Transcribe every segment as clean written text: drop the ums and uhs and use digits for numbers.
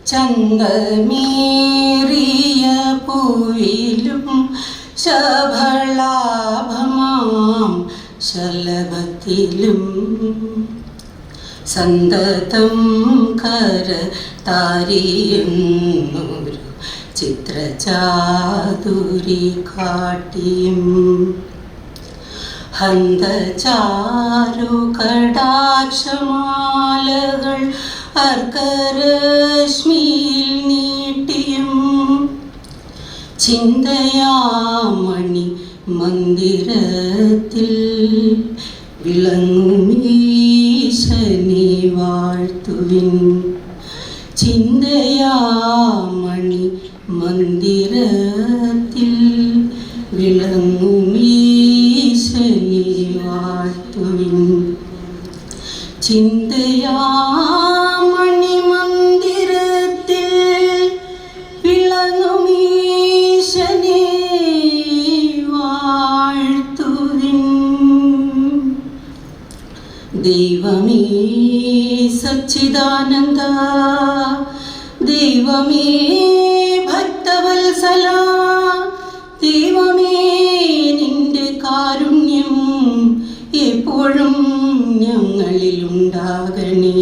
ചന്തമേറിയ പൂവിലും ശബളാഭമാം ശലഭത്തിലും സന്തതം കര താരിയുന്നൊരു ചിത്രചാതുരി കാട്ടിയും ഹന്തചാരു കടാക്ഷമാലകൾ അർക്കരശ്മിയിൽ നീട്ടിയും ചിന്തയാമണി മന്ദിരത്തിൽ വിളങ്ങുമീശനെ വാഴ്ത്തുവിൻ. ചിന്തയാമണി മന്ദിരത്തിൽ വിളങ്ങുമീശനെ വാഴ്ത്തുവിൻ. ചിന്തയാമണി മന്ദിരത്തിൽ വിളങ്ങുമീശനെ വാഴ്ത്തുവിൻ. ദൈവമേ സച്ചിദാനന്ദ, ദൈവമേ ഭക്തവത്സല, ദൈവമേ നിന്റെ കാരുണ്യം എപ്പോഴും ഞങ്ങളിലുണ്ടാകണേ.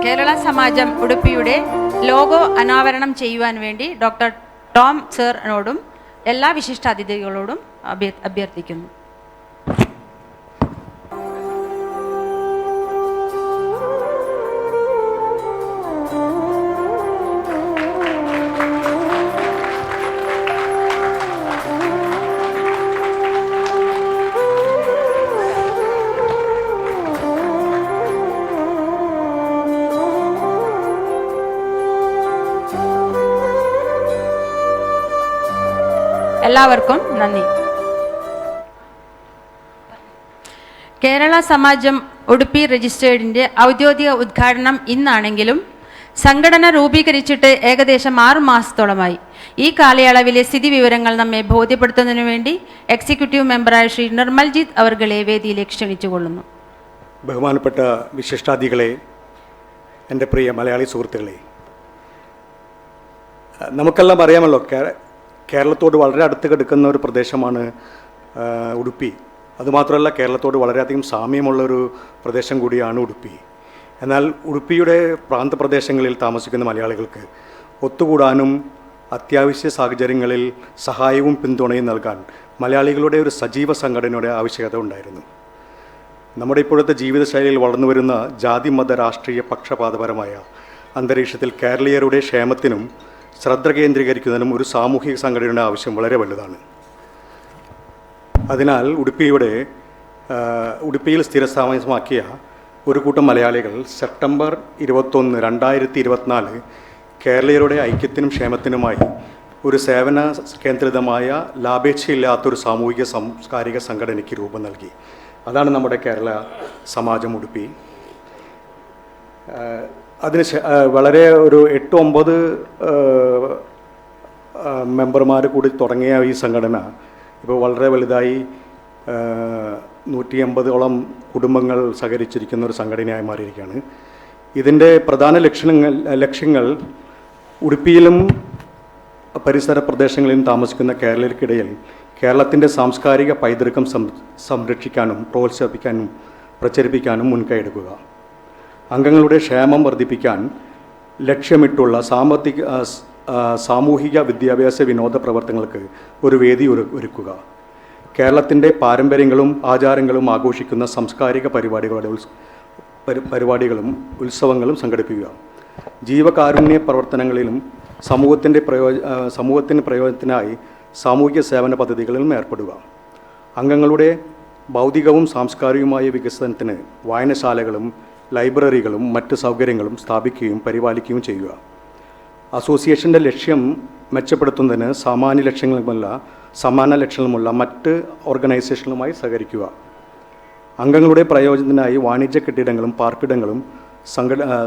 കേരള സമാജം ഉടുപ്പിയുടെ ലോഗോ അനാവരണം ചെയ്യുവാൻ വേണ്ടി ഡോക്ടർ ടോം സാറിനോടും എല്ലാ വിശിഷ്ടാതിഥികളോടും അഭ്യർത്ഥിക്കുന്നു. എല്ലാവർക്കും നന്ദി. കേരള സമാജം ഉടുപ്പി രജിസ്റ്റേർഡിൻ്റെ ഔദ്യോഗിക ഉദ്ഘാടനം ഇന്നാണെങ്കിലും സംഘടന രൂപീകരിച്ചിട്ട് ഏകദേശം 6 മാസത്തോളമായി. ഈ കാലയളവിലെ സ്ഥിതി വിവരങ്ങൾ നമ്മെ ബോധ്യപ്പെടുത്തുന്നതിനു വേണ്ടി എക്സിക്യൂട്ടീവ് മെമ്പറായ ശ്രീ നിർമ്മൽജിത്ത് അവർകളെ വേദിയിലേക്ക് ക്ഷണിച്ചുകൊള്ളുന്നു. ബഹുമാനപ്പെട്ട വിശിഷ്ടാതിഥികളെ, എൻ്റെ പ്രിയ മലയാളി സുഹൃത്തുക്കളെ, നമുക്കെല്ലാം അറിയാമല്ലോ, കേരളത്തോട് വളരെ അടുത്ത് കിടക്കുന്ന ഒരു പ്രദേശമാണ് ഉടുപ്പി. അതുമാത്രമല്ല, കേരളത്തോട് വളരെയധികം സാമ്യമുള്ളൊരു പ്രദേശം കൂടിയാണ് ഉടുപ്പി. എന്നാൽ ഉടുപ്പിയുടെ പ്രാന്തപ്രദേശങ്ങളിൽ താമസിക്കുന്ന മലയാളികൾക്ക് ഒത്തുകൂടാനും അത്യാവശ്യ സാഹചര്യങ്ങളിൽ സഹായവും പിന്തുണയും നൽകാൻ മലയാളികളുടെ ഒരു സജീവ സംഘടനയുടെ ആവശ്യകത ഉണ്ടായിരുന്നു. നമ്മുടെ ഇപ്പോഴത്തെ ജീവിതശൈലിയിൽ വളർന്നു വരുന്ന ജാതി മത രാഷ്ട്രീയ പക്ഷപാതപരമായ അന്തരീക്ഷത്തിൽ കേരളീയരുടെ ക്ഷേമത്തിനും ശ്രദ്ധ കേന്ദ്രീകരിക്കുന്നതിനും ഒരു സാമൂഹിക സംഘടനയുടെ ആവശ്യം വളരെ വലുതാണ്. അതിനാൽ ഉടുപ്പിയിൽ സ്ഥിരതാമസമാക്കിയ ഒരു കൂട്ടം മലയാളികൾ സെപ്റ്റംബർ 21, 2024 കേരളീയരുടെ ഐക്യത്തിനും ക്ഷേമത്തിനുമായി ഒരു സേവന കേന്ദ്രിതമായ ലാഭേച്ഛയില്ലാത്തൊരു സാമൂഹിക സാംസ്കാരിക സംഘടനയ്ക്ക് രൂപം നൽകി. അതാണ് നമ്മുടെ കേരള സമാജം ഉടുപ്പി. അതിന് വളരെ ഒരു 8-9 മെമ്പർമാർ കൂടി തുടങ്ങിയ ഈ സംഘടന ഇപ്പോൾ വളരെ വലുതായി 180ഓളം കുടുംബങ്ങൾ സഹകരിച്ചിരിക്കുന്ന ഒരു സംഘടനയായി മാറിയിരിക്കുകയാണ്. ഇതിൻ്റെ പ്രധാന ലക്ഷ്യങ്ങൾ ഉടുപ്പിയിലും പരിസര പ്രദേശങ്ങളിലും താമസിക്കുന്ന കേരളീയർക്കിടയിൽ കേരളത്തിൻ്റെ സാംസ്കാരിക പൈതൃകം സംരക്ഷിക്കാനും പ്രോത്സാഹിപ്പിക്കാനും പ്രചരിപ്പിക്കാനും മുൻകൈയെടുക്കുക, അംഗങ്ങളുടെ ക്ഷേമം വർദ്ധിപ്പിക്കാൻ ലക്ഷ്യമിട്ടുള്ള സാമൂഹിക വിദ്യാഭ്യാസ വിനോദ പ്രവർത്തനങ്ങൾക്ക് ഒരു വേദി ഒരുക്കുക. കേരളത്തിൻ്റെ പാരമ്പര്യങ്ങളും ആചാരങ്ങളും ആഘോഷിക്കുന്ന സാംസ്കാരിക പരിപാടികളും ഉത്സവങ്ങളും സംഘടിപ്പിക്കുക. ജീവകാരുണ്യ പ്രവർത്തനങ്ങളിലും സമൂഹത്തിന് പ്രയോജനത്തിനായി സാമൂഹിക സേവന പദ്ധതികളിലും ഏർപ്പെടുക. അംഗങ്ങളുടെ ഭൗതികവും സാംസ്കാരികവുമായ വികസനത്തിന് വായനശാലകളും ലൈബ്രറികളും മറ്റ് സൗകര്യങ്ങളും സ്ഥാപിക്കുകയും പരിപാലിക്കുകയും ചെയ്യുക. അസോസിയേഷൻ്റെ ലക്ഷ്യം മെച്ചപ്പെടുത്തുന്നതിന് സമാന ലക്ഷ്യങ്ങളുമുള്ള മറ്റ് ഓർഗനൈസേഷനുകളുമായി സഹകരിക്കുക. അംഗങ്ങളുടെ പ്രയോജനത്തിനായി വാണിജ്യ കെട്ടിടങ്ങളും പാർപ്പിടങ്ങളും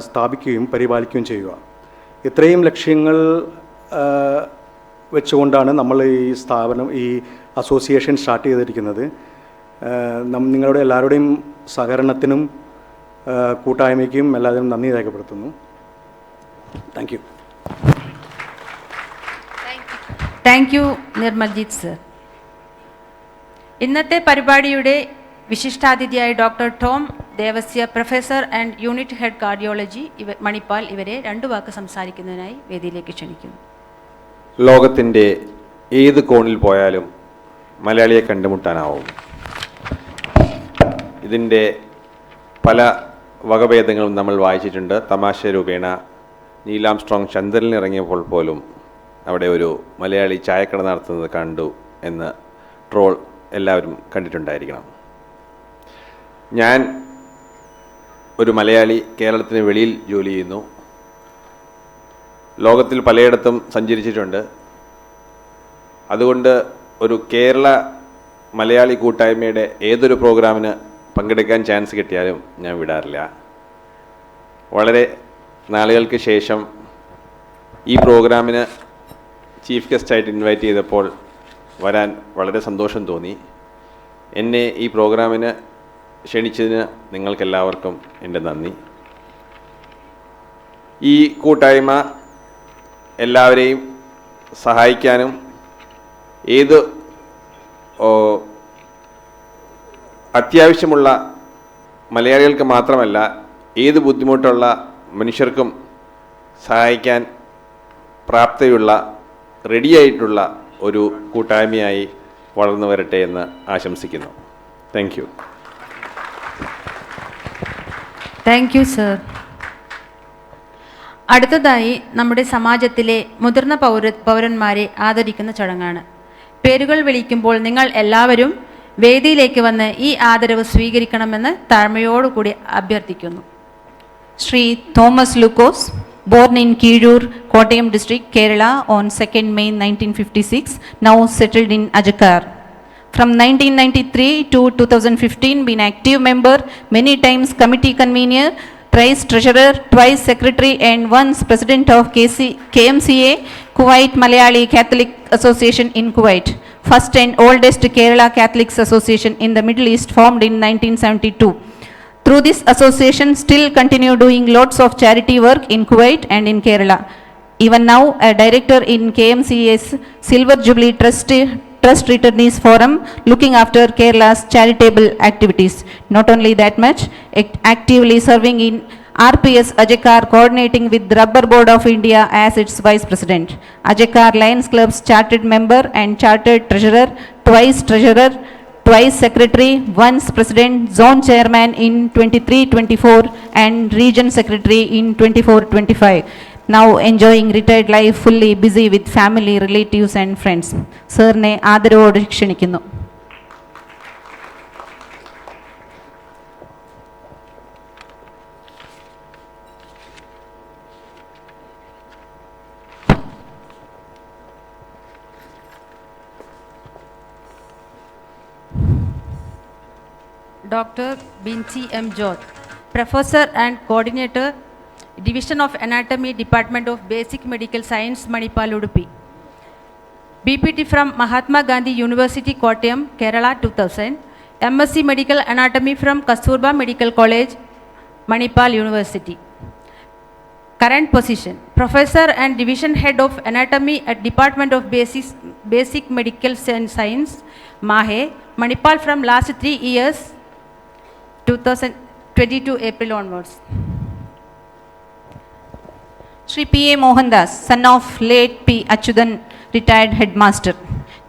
സ്ഥാപിക്കുകയും പരിപാലിക്കുകയും ചെയ്യുക. ഇത്രയും ലക്ഷ്യങ്ങൾ വെച്ചുകൊണ്ടാണ് നമ്മൾ ഈ അസോസിയേഷൻ സ്റ്റാർട്ട് ചെയ്തിരിക്കുന്നത്. നിങ്ങളുടെ എല്ലാവരുടെയും സഹകരണത്തിനും കൂട്ടായ്മയ്ക്കും എല്ലാവരും നന്ദി രേഖപ്പെടുത്തുന്നു. Thank you. Thank you Nirmaljith sir. ഇന്നത്തെ പരിപാടിയുടെ വിശിഷ്ടാതിഥിയായ doctor Tom Devasia, professor and unit head cardiology Manipal, ഇവരെ 2 വാക്ക് സംസാരിക്കുന്നതിനായി വേദിയിലേക്ക് ക്ഷണിക്കുന്നു. ലോകത്തിൻ്റെ ഏത് കോണിൽ പോയാലും മലയാളിയെ കണ്ടുമുട്ടാനാവും. ഇതിൻ്റെ പല വകഭേദങ്ങളും നമ്മൾ വായിച്ചിട്ടുണ്ട്. തമാശ രൂപേണ നീലാംസ്ട്രോങ് ചന്ദ്രനിൽ ഇറങ്ങിയപ്പോൾ പോലും അവിടെ ഒരു മലയാളി ചായക്കട നടത്തുന്നത് കണ്ടു എന്ന് ട്രോൾ എല്ലാവരും കണ്ടിട്ടുണ്ടായിരിക്കണം. ഞാൻ ഒരു മലയാളി, കേരളത്തിന് വെളിയിൽ ജോലി ചെയ്യുന്നു. ലോകത്തിൽ പലയിടത്തും സഞ്ചരിച്ചിട്ടുണ്ട്. അതുകൊണ്ട് ഒരു കേരള മലയാളി കൂട്ടായ്മയുടെ ഏതൊരു പ്രോഗ്രാമിന് പങ്കെടുക്കാൻ ചാൻസ് കിട്ടിയാലും ഞാൻ വിടാറില്ല. വളരെ നാളുകൾക്ക് ശേഷം ഈ പ്രോഗ്രാമിന് ചീഫ് ഗസ്റ്റായിട്ട് ഇൻവൈറ്റ് ചെയ്തപ്പോൾ വരാൻ വളരെ സന്തോഷം തോന്നി. എന്നെ ഈ പ്രോഗ്രാമിന് ക്ഷണിച്ചതിന് നിങ്ങൾക്കെല്ലാവർക്കും എൻ്റെ നന്ദി. ഈ കൂട്ടായ്മ എല്ലാവരെയും സഹായിക്കാനും ഏത് അത്യാവശ്യമുള്ള മലയാളികൾക്ക് മാത്രമല്ല ഏത് ബുദ്ധിമുട്ടുള്ള മനുഷ്യർക്കും സഹായിക്കാൻ പ്രാപ്തിയുള്ള റെഡിയായിട്ടുള്ള ഒരു കൂട്ടായ്മയായി വളർന്നു വരട്ടെ എന്ന് ആശംസിക്കുന്നു. Thank you. Thank you sir. അടുത്തതായി നമ്മുടെ സമാജത്തിലെ മുതിർന്ന പൗരന്മാരെ ആദരിക്കുന്ന ചടങ്ങാണ്. പേരുകൾ വിളിക്കുമ്പോൾ നിങ്ങൾ എല്ലാവരും വേദിയിലേക്ക് വന്ന് ഈ ആദരവ് സ്വീകരിക്കണമെന്ന് താഴ്മയോടുകൂടി അഭ്യർത്ഥിക്കുന്നു. Sri Thomas Lucas, born in Kirur, Kottayam district, Kerala on 2nd May 1956, now settled in Ajakar. From 1993 to 2015, been active member, many times committee convener, thrice treasurer, twice secretary and once president of KMCA, Kuwait Malayali Catholic Association in Kuwait. First and oldest Kerala Catholics Association in the Middle East, formed in 1972. Through this association, still continue doing lots of charity work in Kuwait and in Kerala. Even now, a director in KMCA's Silver Jubilee Trust Returnees Forum, looking after Kerala's charitable activities. Not only that much, actively serving in RPS Ajakar, coordinating with Rubber Board of India as its vice president. Ajakar Lions Club's chartered member and chartered treasurer, twice secretary, once president, zone chairman in 23-24 and region secretary in 24-25. Now enjoying retired life, fully busy with family, relatives and friends. Sirne ആദരവോടെ ക്ഷണിക്കുന്നു. Dr. Binti M. Jodh, Professor and Coordinator, Division of Anatomy, Department of Basic Medical Science, Manipal, Udupi. BPT from Mahatma Gandhi University, Kottayam, Kerala, 2000. MSc Medical Anatomy from Kasturba Medical College, Manipal University. Current position: Professor and Division Head of Anatomy at Department of Basic Medical Science, Mahe, Manipal from last 3 years, 2022 April onwards. Shri P.A. Mohandas, son of late P. Achyutan, retired headmaster,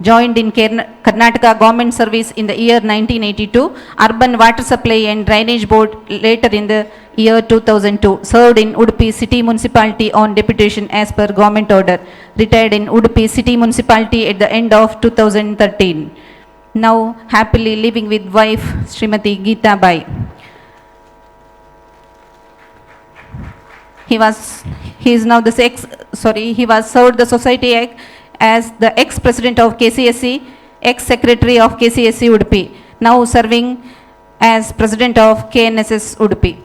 joined in Karnataka government service in the year 1982, Urban Water Supply and Drainage Board later in the year 2002, served in Udupi City Municipality on deputation as per government order, retired in Udupi City Municipality at the end of 2013. Now happily living with wife Srimati Geeta Bai. He was served the society as the ex-president of KCSC, ex-secretary of KCSC Udupi, now serving as president of KNSS Udupi.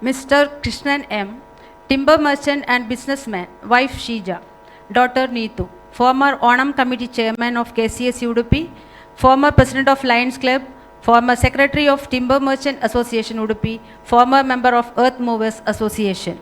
Mr. Krishnan M., timber merchant and businessman, wife Sheeja, daughter Neetu, former Onam Committee chairman of KCSC Udupi, former president of Lions Club, former secretary of Timber Merchant Association Udupi, former member of Earth Movers Association.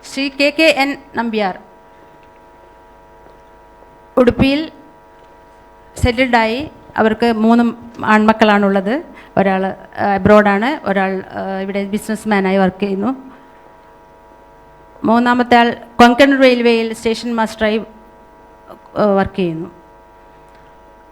Shri KKN Nambiar, ഉടുപ്പിയിൽ സെറ്റിൽഡായി. അവർക്ക് 3 ആൺമക്കളാണുള്ളത്. ഒരാൾ അബ്രോഡാണ്, ഒരാൾ ഇവിടെ ബിസിനസ്മാനായി work ചെയ്യുന്നു. മൂന്നാമത്തെ ആൾ കൊങ്കൺ റെയിൽവേയിൽ station മാസ്റ്ററായി work ചെയ്യുന്നു.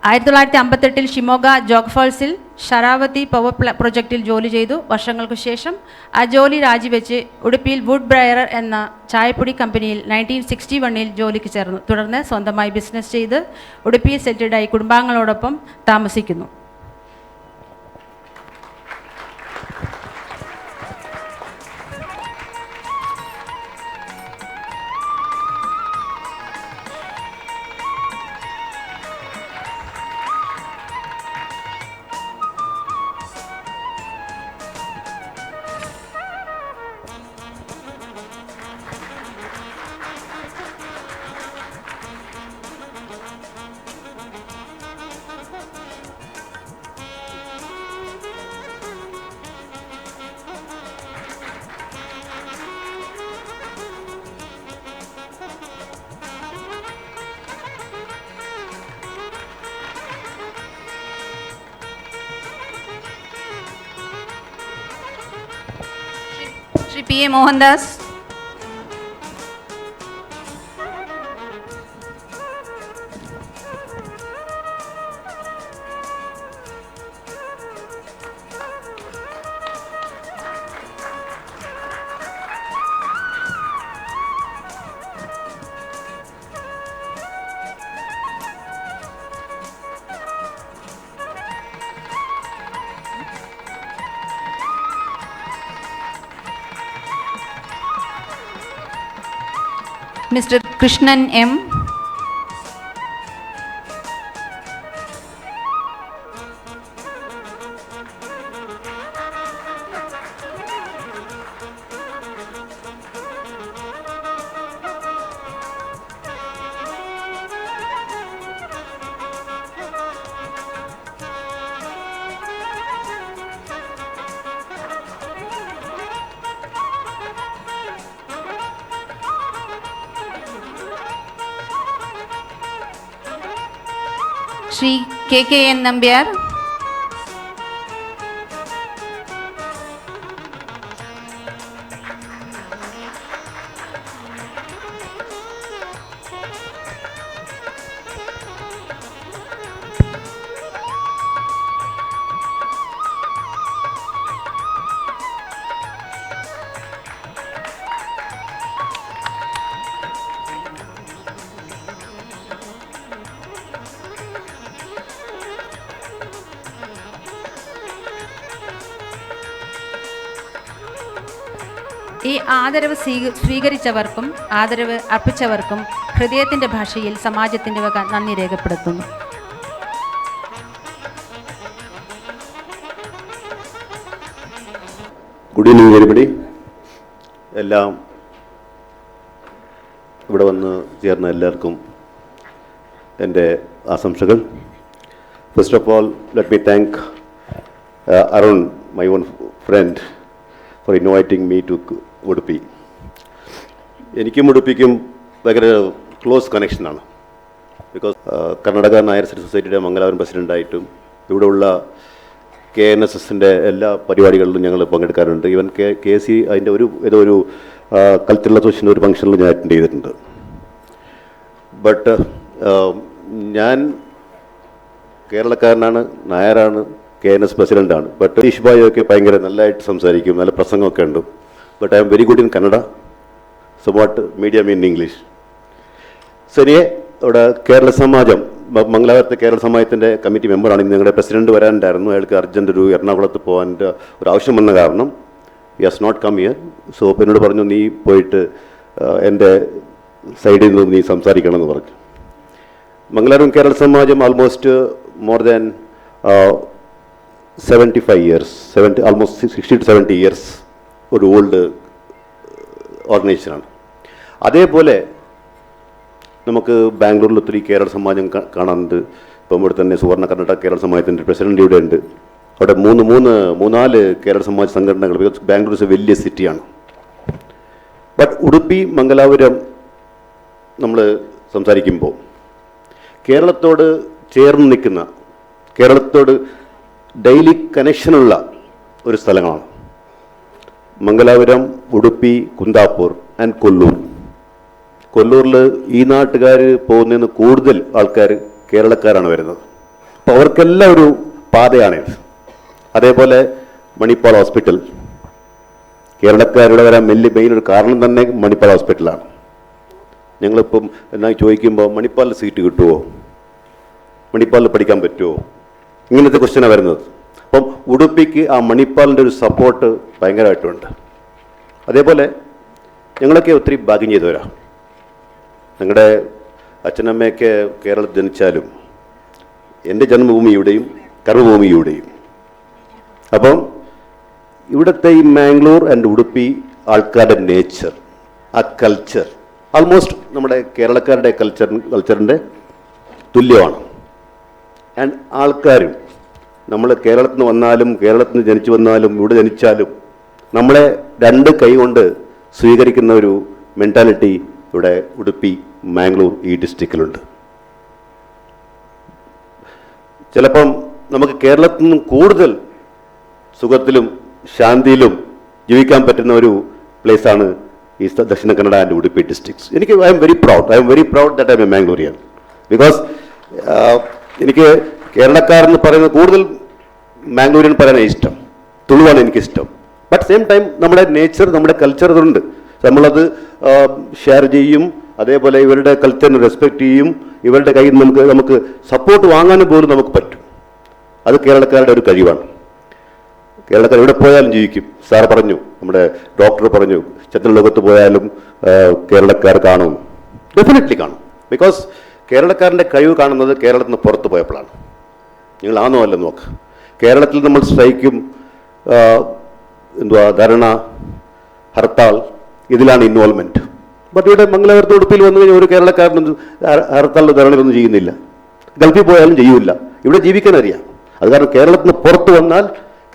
1958 Shimoga ജോഗ്ഫാൾസിൽ ഷരാവതി power പ്രൊജക്റ്റിൽ ജോലി ചെയ്തു. വർഷങ്ങൾക്ക് ശേഷം ആ ജോലി രാജിവെച്ച് ഉടുപ്പിയിൽ വുഡ് ബ്രയർ എന്ന ചായപ്പൊടി കമ്പനിയിൽ 1961 ജോലിക്ക് ചേർന്നു. തുടർന്ന് സ്വന്തമായി ബിസിനസ് ചെയ്ത് ഉടുപ്പിയിൽ സെറ്റിൽഡായി കുടുംബാംഗങ്ങളോടൊപ്പം താമസിക്കുന്നു. Shri P.A. Mohandas, Mr. Krishnan M., Shri KKN Nambyar, ഈ ആദരവ് സ്വീകരിച്ചവർക്കും ആദരവ് അർപ്പിച്ചവർക്കും ഹൃദയത്തിൻ്റെ ഭാഷയിൽ സമാജത്തിൻ്റെ വക നന്ദി രേഖപ്പെടുത്തുന്നു. Good evening everybody. എല്ലാം ഇവിടെ വന്ന് ചേർന്ന എല്ലാവർക്കും എൻ്റെ ആശംസകൾ. First of all let me thank Arun, my own friend, for inviting me to Udupi. എനിക്കും ഉടുപ്പിക്കും ഭയങ്കര ക്ലോസ് കണക്ഷനാണ്. ബിക്കോസ് കർണാടക നായർ സൊസൈറ്റിയുടെ മംഗലാപുരം പ്രസിഡൻ്റായിട്ടും ഇവിടെയുള്ള KNSSൻ്റെ എല്ലാ പരിപാടികളിലും ഞങ്ങൾ പങ്കെടുക്കാറുണ്ട്. ഈവൻ KC അതിൻ്റെ ഏതോ ഒരു കൾച്ചറൽ അസോസിയേഷൻ്റെ ഒരു ഫംഗ്ഷനിൽ ഞാൻ അറ്റൻഡ് ചെയ്തിട്ടുണ്ട്. ബട്ട് ഞാൻ കേരളക്കാരനാണ്, നായരാണ്, KNS പ്രസിഡൻ്റാണ്. ബട്ട് ഈഷ്ബായൊക്കെ ഭയങ്കര നല്ലതായിട്ട് സംസാരിക്കും, നല്ല പ്രസംഗമൊക്കെ ഉണ്ട്. But I am very good in Kannada, so what medium in English. ശരിയെ ഇവിടെ കേരള സമാജം, മംഗലാപുരത്തെ കേരള സമാജത്തിൻ്റെ കമ്മിറ്റി മെമ്പറാണ്. ഇന്ന് ഞങ്ങളുടെ പ്രസിഡന്റ് വരാനുണ്ടായിരുന്നു. അയാൾക്ക് അർജൻറ്റ് ഒരു എറണാകുളത്ത് പോകാൻ ഒരു ആവശ്യം വന്ന കാരണം he has not come here. So എന്നോട് പറഞ്ഞു, നീ പോയിട്ട് എൻ്റെ സൈഡിൽ നിന്ന് നീ സംസാരിക്കണമെന്ന് പറഞ്ഞു. Mangalapuram Kerala Samajam almost more than 75 years, almost 60 to 70 years ഒരു ഓൾഡ് ഓർഗനൈസേഷനാണ്. അതേപോലെ നമുക്ക് ബാംഗ്ലൂരിൽ ഒത്തിരി കേരള സമാജം കാണാനുണ്ട്. ഇപ്പം ഇവിടെ തന്നെ സുവർണ്ണ കർണാടക കേരള സമാജത്തിൻ്റെ പ്രസിഡന്റ് ഇവിടെ ഉണ്ട്. അവിടെ മൂന്നാല് കേരള സമാജ സംഘടനകൾ. ബിക്കോസ് ബാംഗ്ലൂർ ഇസ് എ വലിയ സിറ്റിയാണ്. ബട്ട് ഉടുപ്പി മംഗലാപുരം നമ്മൾ സംസാരിക്കുമ്പോൾ കേരളത്തോട് ചേർന്ന് നിൽക്കുന്ന, കേരളത്തോട് ഡെയിലി കണക്ഷനുള്ള ഒരു സ്ഥലങ്ങളാണ് മംഗലാപുരം, ഉടുപ്പി, കുന്താപ്പൂർ ആൻഡ് കൊല്ലൂർ. കൊല്ലൂരിൽ ഈ നാട്ടുകാർ പോകുന്നതിന് കൂടുതൽ ആൾക്കാർ കേരളക്കാരാണ് വരുന്നത്. അപ്പോൾ അവർക്കെല്ലാം ഒരു പാതയാണിത്. അതേപോലെ മണിപ്പാൽ ഹോസ്പിറ്റൽ, കേരളക്കാരുടെ വരാൻ മെയിൻ ഒരു കാരണം തന്നെ മണിപ്പാൽ ഹോസ്പിറ്റലാണ്. ഞങ്ങളിപ്പം എന്നാ ചോദിക്കുമ്പോൾ മണിപ്പാലിൽ സീറ്റ് കിട്ടുമോ, മണിപ്പാലിൽ പഠിക്കാൻ പറ്റുമോ, ഇങ്ങനത്തെ ക്വസ്റ്റ്യനാണ് വരുന്നത്. അപ്പം ഉടുപ്പിക്ക് ആ മണിപ്പാലിൻ്റെ ഒരു സപ്പോർട്ട് ഭയങ്കരമായിട്ടുണ്ട്. അതേപോലെ ഞങ്ങളൊക്കെ ഒത്തിരി ഭാഗ്യം ചെയ്തവരാണ്. ഞങ്ങളുടെ അച്ഛനമ്മയൊക്കെ കേരളത്തിൽ ജനിച്ചാലും എൻ്റെ ജന്മഭൂമി ഇവിടെയും കർമ്മഭൂമി ഇവിടെയും. അപ്പം ഇവിടുത്തെ ഈ മാംഗ്ലൂർ ആൻഡ് ഉടുപ്പി ആൾക്കാരുടെ നേച്ചർ, ആ കൾച്ചർ ആൾമോസ്റ്റ് നമ്മുടെ കേരളക്കാരുടെ കൾച്ചറിൻ്റെ തുല്യമാണ്. ആൻഡ് ആൾക്കാരും നമ്മൾ കേരളത്തിൽ നിന്ന് വന്നാലും, കേരളത്തിൽ നിന്ന് ജനിച്ചു വന്നാലും, ഇവിടെ ജനിച്ചാലും നമ്മളെ രണ്ട് കൈ കൊണ്ട് സ്വീകരിക്കുന്ന ഒരു മെൻറ്റാലിറ്റി ഇവിടെ ഉടുപ്പി, മാംഗ്ലൂർ ഈ ഡിസ്ട്രിക്റ്റിലുണ്ട്. ചിലപ്പം നമുക്ക് കേരളത്തിൽ നിന്നും കൂടുതൽ സുഖത്തിലും ശാന്തിയിലും ജീവിക്കാൻ പറ്റുന്ന ഒരു പ്ലേസാണ് ഈ Dakshina Kannada and Udupi districts. I am very proud that I M A Mangalorean. Because എനിക്ക് കേരളക്കാരെന്ന് പറയുന്നത് കൂടുതൽ മാംഗ്ലൂരിയൻ പറയാനാണ് ഇഷ്ടം, തുളുവാണ് എനിക്കിഷ്ടം. ബട്ട് സെയിം ടൈം നമ്മുടെ നേച്ചർ, നമ്മുടെ കൾച്ചർ ഇതുണ്ട്, നമ്മളത് ഷെയർ ചെയ്യും. അതേപോലെ ഇവരുടെ കൾച്ചറിന് റെസ്പെക്റ്റ് ചെയ്യും. ഇവരുടെ കയ്യിൽ നിന്ന് നമുക്ക് സപ്പോർട്ട് വാങ്ങാനും പോലും നമുക്ക് പറ്റും. അത് കേരളക്കാരുടെ ഒരു കഴിവാണ്. കേരളക്കാർ എവിടെ പോയാലും ജീവിക്കും. സാർ പറഞ്ഞു, നമ്മുടെ ഡോക്ടർ പറഞ്ഞു, ചന്ദ്രലോകത്ത് പോയാലും കേരളക്കാർ കാണും. ഡെഫിനറ്റ്ലി കാണും. ബിക്കോസ് കേരളക്കാരൻ്റെ കഴിവ് കാണുന്നത് കേരളത്തിൽ നിന്ന് പുറത്ത് പോയപ്പോഴാണ്. നിങ്ങൾ ആണോ അല്ല നോക്ക്. കേരളത്തിൽ നമ്മൾ സ്ട്രൈക്കും, ധർണ, ഹർത്താൽ, ഇതിലാണ് ഇൻവോൾവ്മെൻറ്റ്. ബട്ട് ഇവിടെ മംഗലാപുരത്ത് ഉടുപ്പിൽ വന്നു കഴിഞ്ഞാൽ ഒരു കേരളക്കാരനൊന്നും ഹർത്താലിൻ്റെ ധരണയൊന്നും ചെയ്യുന്നില്ല. ഗൾഫിൽ പോയാലും ചെയ്യൂല. ഇവിടെ ജീവിക്കാൻ അറിയാം. അത് കാരണം കേരളത്തിൽ നിന്ന് പുറത്ത് വന്നാൽ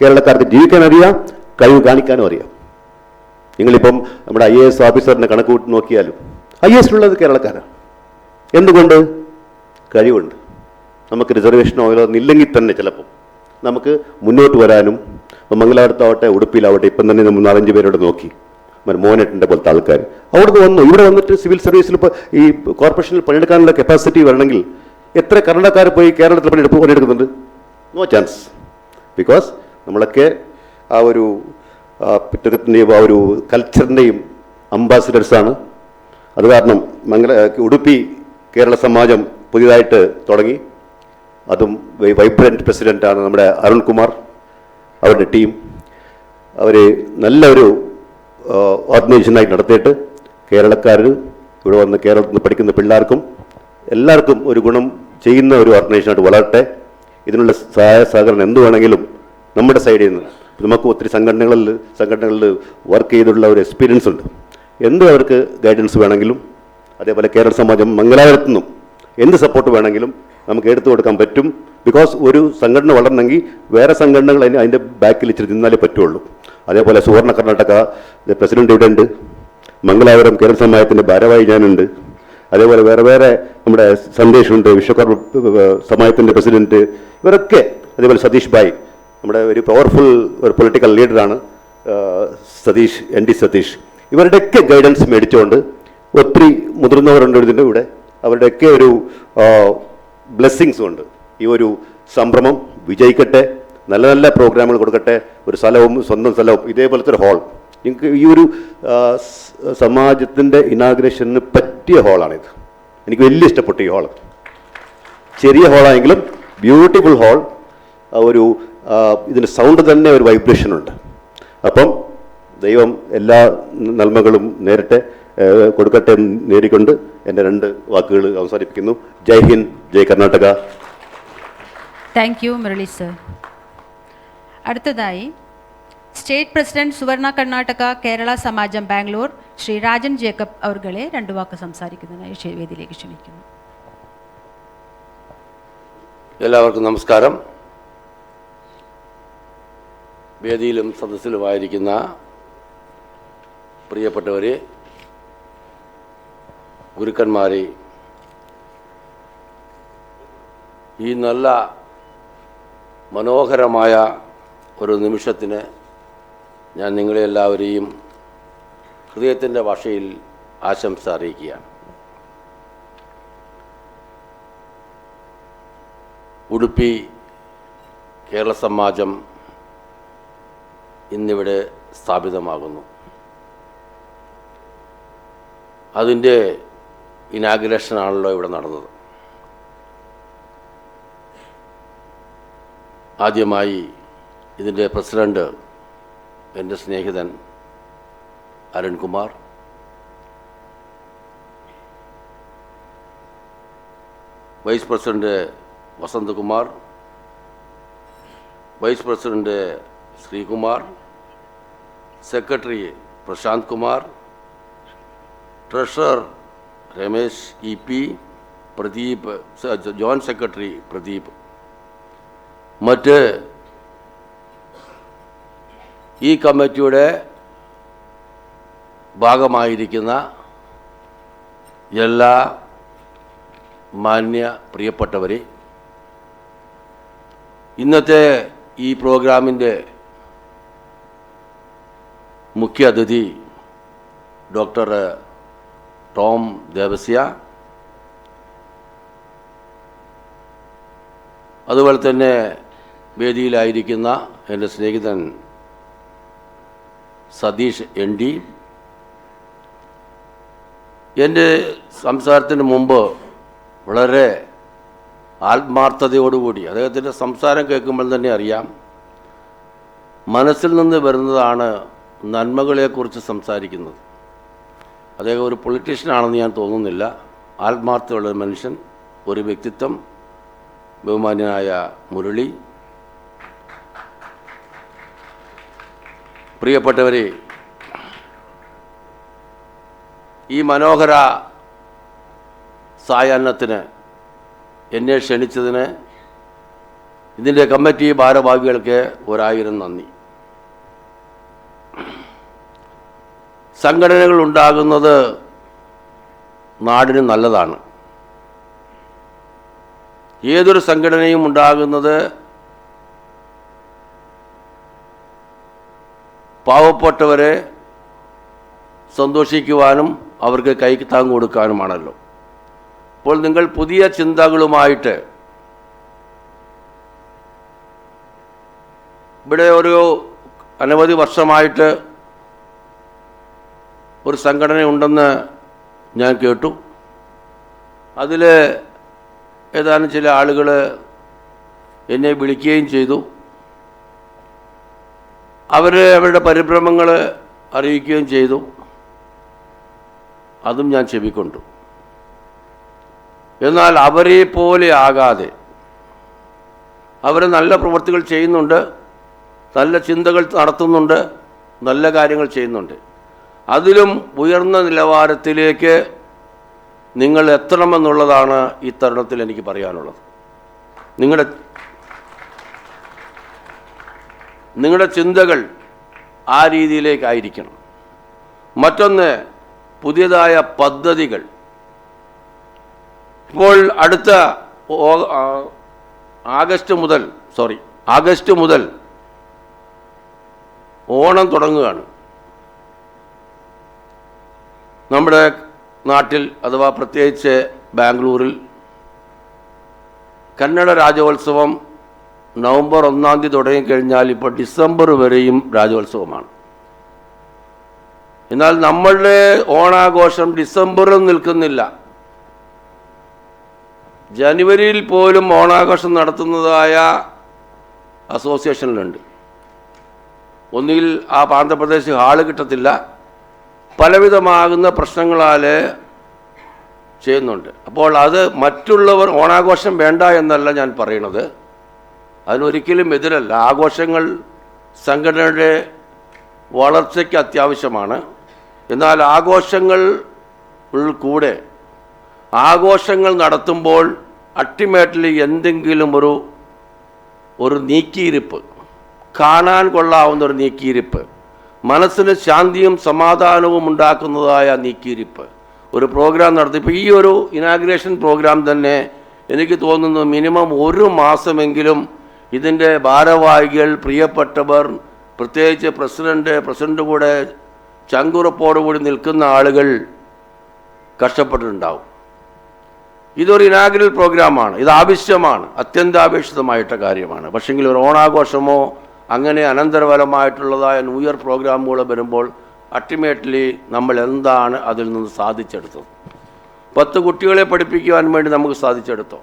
കേരളക്കാർക്ക് ജീവിക്കാൻ അറിയാം, കഴിവ് കാണിക്കാനും അറിയാം. നിങ്ങളിപ്പം നമ്മുടെ IAS ഓഫീസറിൻ്റെ കണക്ക് കൂട്ടി നോക്കിയാലും IAS ഉള്ളത് കേരളക്കാരാണ്. എന്തുകൊണ്ട്? കഴിവുണ്ട്. നമുക്ക് റിസർവേഷനോ ഇല്ലെങ്കിൽ തന്നെ ചിലപ്പം നമുക്ക് മുന്നോട്ട് വരാനും, മംഗലാപുരത്താവട്ടെ ഉടുപ്പിയിലാവട്ടെ, ഇപ്പം തന്നെ നമ്മൾ 4-5 പേരോട് നോക്കി, മോനേട്ടൻ്റെ പോലത്തെ ആൾക്കാർ അവിടുന്ന് വന്നു. ഇവിടെ വന്നിട്ട് സിവിൽ സർവീസിൽ ഇപ്പോൾ ഈ കോർപ്പറേഷനിൽ പണിയെടുക്കാനുള്ള കപ്പാസിറ്റി വരണമെങ്കിൽ എത്ര കർണാടകക്കാർ പോയി കേരളത്തിൽ പണിയെടുക്കുന്നുണ്ട്? No chance. ബിക്കോസ് നമ്മളൊക്കെ ആ ഒരു പിറ്റകത്തിൻ്റെയും ആ ഒരു കൾച്ചറിൻ്റെയും അംബാസിഡേഴ്സാണ്. അത് കാരണം ഉടുപ്പി കേരള സമാജം പുതിയതായിട്ട് തുടങ്ങി. അതും വൈബ്രൻറ്റ് പ്രസിഡൻ്റാണ് നമ്മുടെ അരുൺകുമാർ, അവരുടെ ടീം. അവർ നല്ലൊരു ഓർഗനൈസേഷനായി നടത്തിയിട്ട് കേരളക്കാർ ഇവിടെ വന്ന് കേരളത്തിൽ നിന്ന് പഠിക്കുന്ന പിള്ളേർക്കും എല്ലാവർക്കും ഒരു ഗുണം ചെയ്യുന്ന ഒരു ഓർഗനൈസേഷനായിട്ട് വളരട്ടെ. ഇതിനുള്ള സഹായ സഹകരണം എന്ത് വേണമെങ്കിലും നമ്മുടെ സൈഡിൽ നിന്ന് നമുക്ക് ഒത്തിരി സംഘടനകളിൽ വർക്ക് ചെയ്തിട്ടുള്ള ഒരു എക്സ്പീരിയൻസ് ഉണ്ട്. എന്ത് അവർക്ക് ഗൈഡൻസ് വേണമെങ്കിലും, അതേപോലെ കേരള സമാജം മംഗലാപുരത്തു നിന്നും എന്ത് സപ്പോർട്ട് വേണമെങ്കിലും നമുക്ക് എടുത്തു കൊടുക്കാൻ പറ്റും. ബിക്കോസ് ഒരു സംഘടന വളരണമെങ്കിൽ വേറെ സംഘടനകൾ അതിൻ്റെ ബാക്കിൽ ഇച്ചിരി നിന്നാലേ പറ്റുള്ളൂ. അതേപോലെ സുവർണ കർണാടക പ്രസിഡന്റ് ഇവിടെ ഉണ്ട്, മംഗലാപുരം കേരള സമാജത്തിൻ്റെ ഭാരവാഹി ഞാനുണ്ട്, അതേപോലെ വേറെ നമ്മുടെ സന്ദേശമുണ്ട്, വിശ്വകർമ്മ സമാജത്തിൻ്റെ പ്രസിഡന്റ്, ഇവരൊക്കെ, അതേപോലെ സതീഷ് ഭായ് നമ്മുടെ ഒരു പവർഫുൾ ഒരു പൊളിറ്റിക്കൽ ലീഡറാണ് സതീഷ്, ND സതീഷ്. ഇവരുടെയൊക്കെ ഗൈഡൻസ് മേടിച്ചുകൊണ്ട് ഒത്തിരി മുതിർന്നവരുണ്ട് ഇതിൻ്റെ കൂടെ, അവരുടെയൊക്കെ ഒരു ബ്ലെസ്സിങ്സും ഉണ്ട്. ഈ ഒരു സംരംഭം വിജയിക്കട്ടെ, നല്ല നല്ല പ്രോഗ്രാമുകൾ കൊടുക്കട്ടെ, ഒരു സ്ഥലവും സ്വന്തം സ്ഥലവും ഇതേപോലത്തെ ഒരു ഹാൾ. എനിക്ക് ഈ ഒരു സമാജത്തിൻ്റെ ഇനാഗ്രേഷന് പറ്റിയ ഹാളാണിത്. എനിക്ക് വലിയ ഇഷ്ടപ്പെട്ടു ഈ ഹാൾ. ചെറിയ ഹാളാണെങ്കിലും ബ്യൂട്ടിഫുൾ ഹാൾ. ഒരു ഇതിൻ്റെ സൗണ്ട് തന്നെ ഒരു വൈബ്രേഷൻ ഉണ്ട്. അപ്പം ദൈവം എല്ലാ നന്മകളും നേരട്ടെ കൊടുക്കട്ടെ എന്ന് നേരിക്കൊണ്ട് എൻ്റെ 2 വാക്കുകൾ അവസാനിപ്പിക്കുന്നു. Jai Hind, Jai Karnataka. Thank you Murali sir. അടുത്തതായി state president Suvarna Karnataka Kerala Samajam Bangalore Shri Rajan Jacob അവർകളെ 2 വാക്ക് സംസാരിക്കുന്നതിനായി വേദിയിലേക്ക് ക്ഷണിക്കുന്നു. എല്ലാവർക്കും നമസ്കാരം. വേദിയിലും സദസ്സിലുമായിരിക്കുന്ന പ്രിയപ്പെട്ടവരെ, ഗുരുക്കന്മാരെ, ഈ നല്ല മനോഹരമായ ഒരു നിമിഷത്തിന് ഞാൻ നിങ്ങളെ എല്ലാവരെയും ഹൃദയത്തിൻ്റെ ഭാഷയിൽ ആശംസ അറിയിക്കുകയാണ്. ഉടുപ്പി കേരള സമാജം ഇന്നിവിടെ സ്ഥാപിതമാകുന്നു. അതിൻ്റെ ഇനാഗുറേഷനാണല്ലോ ഇവിടെ നടന്നത്. ആദ്യമായി ഇതിൻ്റെ പ്രസിഡന്റ് എൻ്റെ സ്നേഹിതൻ Arunkumar, vice president Vasanthakumar, vice president Sreekumar, secretary Prashanth Kumar, treasurer Ramesh EP, Pradeep, joint secretary Pradeep, മറ്റ് ഈ കമ്മിറ്റിയുടെ ഭാഗമായിരിക്കുന്ന എല്ലാ മാന്യ പ്രിയപ്പെട്ടവരെ, ഇന്നത്തെ ഈ പ്രോഗ്രാമിൻ്റെ മുഖ്യ അതിഥി ഡോക്ടർ ടോം ദേവസ്യ, അതുപോലെ തന്നെ വേദിയിലായിരിക്കുന്ന എൻ്റെ സ്നേഹിതൻ സതീഷ് ND. എൻ്റെ സംസാരത്തിന് മുമ്പ് വളരെ ആത്മാർത്ഥതയോടുകൂടി അദ്ദേഹത്തിൻ്റെ സംസാരം കേൾക്കുമ്പോൾ തന്നെ അറിയാം, മനസ്സിൽ നിന്ന് വരുന്നതാണ് നന്മകളെക്കുറിച്ച് സംസാരിക്കുന്നത്. അദ്ദേഹം ഒരു പൊളിറ്റീഷ്യനാണെന്ന് ഞാൻ തോന്നുന്നില്ല. ആത്മാർത്ഥമുള്ള ഒരു മനുഷ്യൻ, ഒരു വ്യക്തിത്വം. ബഹുമാന്യനായ മുരളി, പ്രിയപ്പെട്ടവരെ, ഈ മനോഹര സായാഹ്നത്തിന് എന്നെ ക്ഷണിച്ചതിന് ഇതിൻ്റെ കമ്മിറ്റി ഭാരവാഹികൾക്ക് 1000 നന്ദി. സംഘടനകൾ ഉണ്ടാകുന്നത് നാടിന് നല്ലതാണ്. ഏതൊരു സംഘടനയും ഉണ്ടാകുന്നത് പാവപ്പെട്ടവരെ സന്തോഷിക്കുവാനും അവർക്ക് കൈത്താങ്ങ് കൊടുക്കാനുമാണല്ലോ. അപ്പോൾ നിങ്ങൾ പുതിയ ചിന്തകളുമായിട്ട് ഇവിടെ ഒരു അനവധി വർഷമായിട്ട് ഒരു സംഘടന ഉണ്ടെന്ന് ഞാൻ കേട്ടു. അതിൽ ഏതാനും ചില ആളുകൾ എന്നെ വിളിക്കുകയും ചെയ്തു. അവരുടെ പരിഭ്രമങ്ങൾ അറിയിക്കുകയും ചെയ്തു. അതും ഞാൻ ചെവിക്കൊണ്ടു. എന്നാൽ അവരെ പോലെ ആകാതെ അവർ നല്ല പ്രവൃത്തികൾ ചെയ്യുന്നുണ്ട്. നല്ല ചിന്തകൾ നടത്തുന്നുണ്ട്, നല്ല കാര്യങ്ങൾ ചെയ്യുന്നുണ്ട്. അതിലും ഉയർന്ന നിലവാരത്തിലേക്ക് നിങ്ങൾ എത്തണമെന്നുള്ളതാണ് ഈ തരുണത്തിൽ എനിക്ക് പറയാനുള്ളത്. നിങ്ങളുടെ ചിന്തകൾ ആ രീതിയിലേക്കായിരിക്കണം. മറ്റൊന്ന്, പുതിയതായ പദ്ധതികൾ. ഇപ്പോൾ അടുത്ത ആഗസ്റ്റ് മുതൽ ഓണം തുടങ്ങുകയാണ്. നമ്മുടെ നാട്ടിൽ അഥവാ പ്രത്യേകിച്ച് ബാംഗ്ലൂരിൽ കന്നഡ രാജ്യോത്സവം നവംബർ 1 തുടങ്ങിക്കഴിഞ്ഞാൽ ഇപ്പോൾ ഡിസംബർ വരെയും രാജ്യോത്സവമാണ്. എന്നാൽ നമ്മളുടെ ഓണാഘോഷം ഡിസംബറിൽ നിൽക്കുന്നില്ല. ജനുവരിയിൽ പോലും ഓണാഘോഷം നടത്തുന്നതായ അസോസിയേഷനിലുണ്ട്. ഒന്നുകിൽ ആ ആന്ധ്രാപ്രദേശ് ഹാള് കിട്ടത്തില്ല, പലവിധമാകുന്ന പ്രശ്നങ്ങളാൽ ചെയ്യുന്നുണ്ട്. അപ്പോൾ അത് മറ്റുള്ളവർ ഓണാഘോഷം വേണ്ട എന്നല്ല ഞാൻ പറയണത്, അതിനൊരിക്കലും എതിരല്ല. ആഘോഷങ്ങൾ സംഘടനയുടെ വളർച്ചയ്ക്ക് അത്യാവശ്യമാണ്. എന്നാൽ ആഘോഷങ്ങൾ നടത്തുമ്പോൾ അൾട്ടിമേറ്റ്ലി എന്തെങ്കിലും ഒരു നീക്കിയിരിപ്പ്, കാണാൻ കൊള്ളാവുന്ന ഒരു നീക്കിയിരിപ്പ്, മനസ്സിന് ശാന്തിയും സമാധാനവും ഉണ്ടാക്കുന്നതായ നീക്കിയിരിപ്പ്, ഒരു പ്രോഗ്രാം നടത്തി. ഇപ്പോൾ ഈ ഒരു ഇനാഗ്രേഷൻ പ്രോഗ്രാം തന്നെ എനിക്ക് തോന്നുന്നു മിനിമം 1 മാസമെങ്കിലും ഇതിൻ്റെ ഭാരവാഹികൾ, പ്രിയപ്പെട്ടവർ, പ്രത്യേകിച്ച് പ്രസിഡൻ്റ് കൂടെ ചങ്കുറപ്പോടുകൂടി നിൽക്കുന്ന ആളുകൾ കഷ്ടപ്പെട്ടിട്ടുണ്ടാവും. ഇതൊരു ഇനാഗ്രൽ പ്രോഗ്രാമാണ്, ഇത് ആവശ്യമാണ്, അത്യന്താപേക്ഷിതമായിട്ട കാര്യമാണ്. പക്ഷെങ്കിൽ ഒരു ഓണാഘോഷമോ അങ്ങനെ അനന്തരഫലമായിട്ടുള്ളതായ ന്യൂ ഇയർ പ്രോഗ്രാമുകൾ വരുമ്പോൾ അൾട്ടിമേറ്റ്ലി നമ്മൾ എന്താണ് അതിൽ നിന്ന് സാധിച്ചെടുത്തത്? 10 കുട്ടികളെ പഠിപ്പിക്കുവാൻ വേണ്ടി നമുക്ക് സാധിച്ചെടുത്തോ?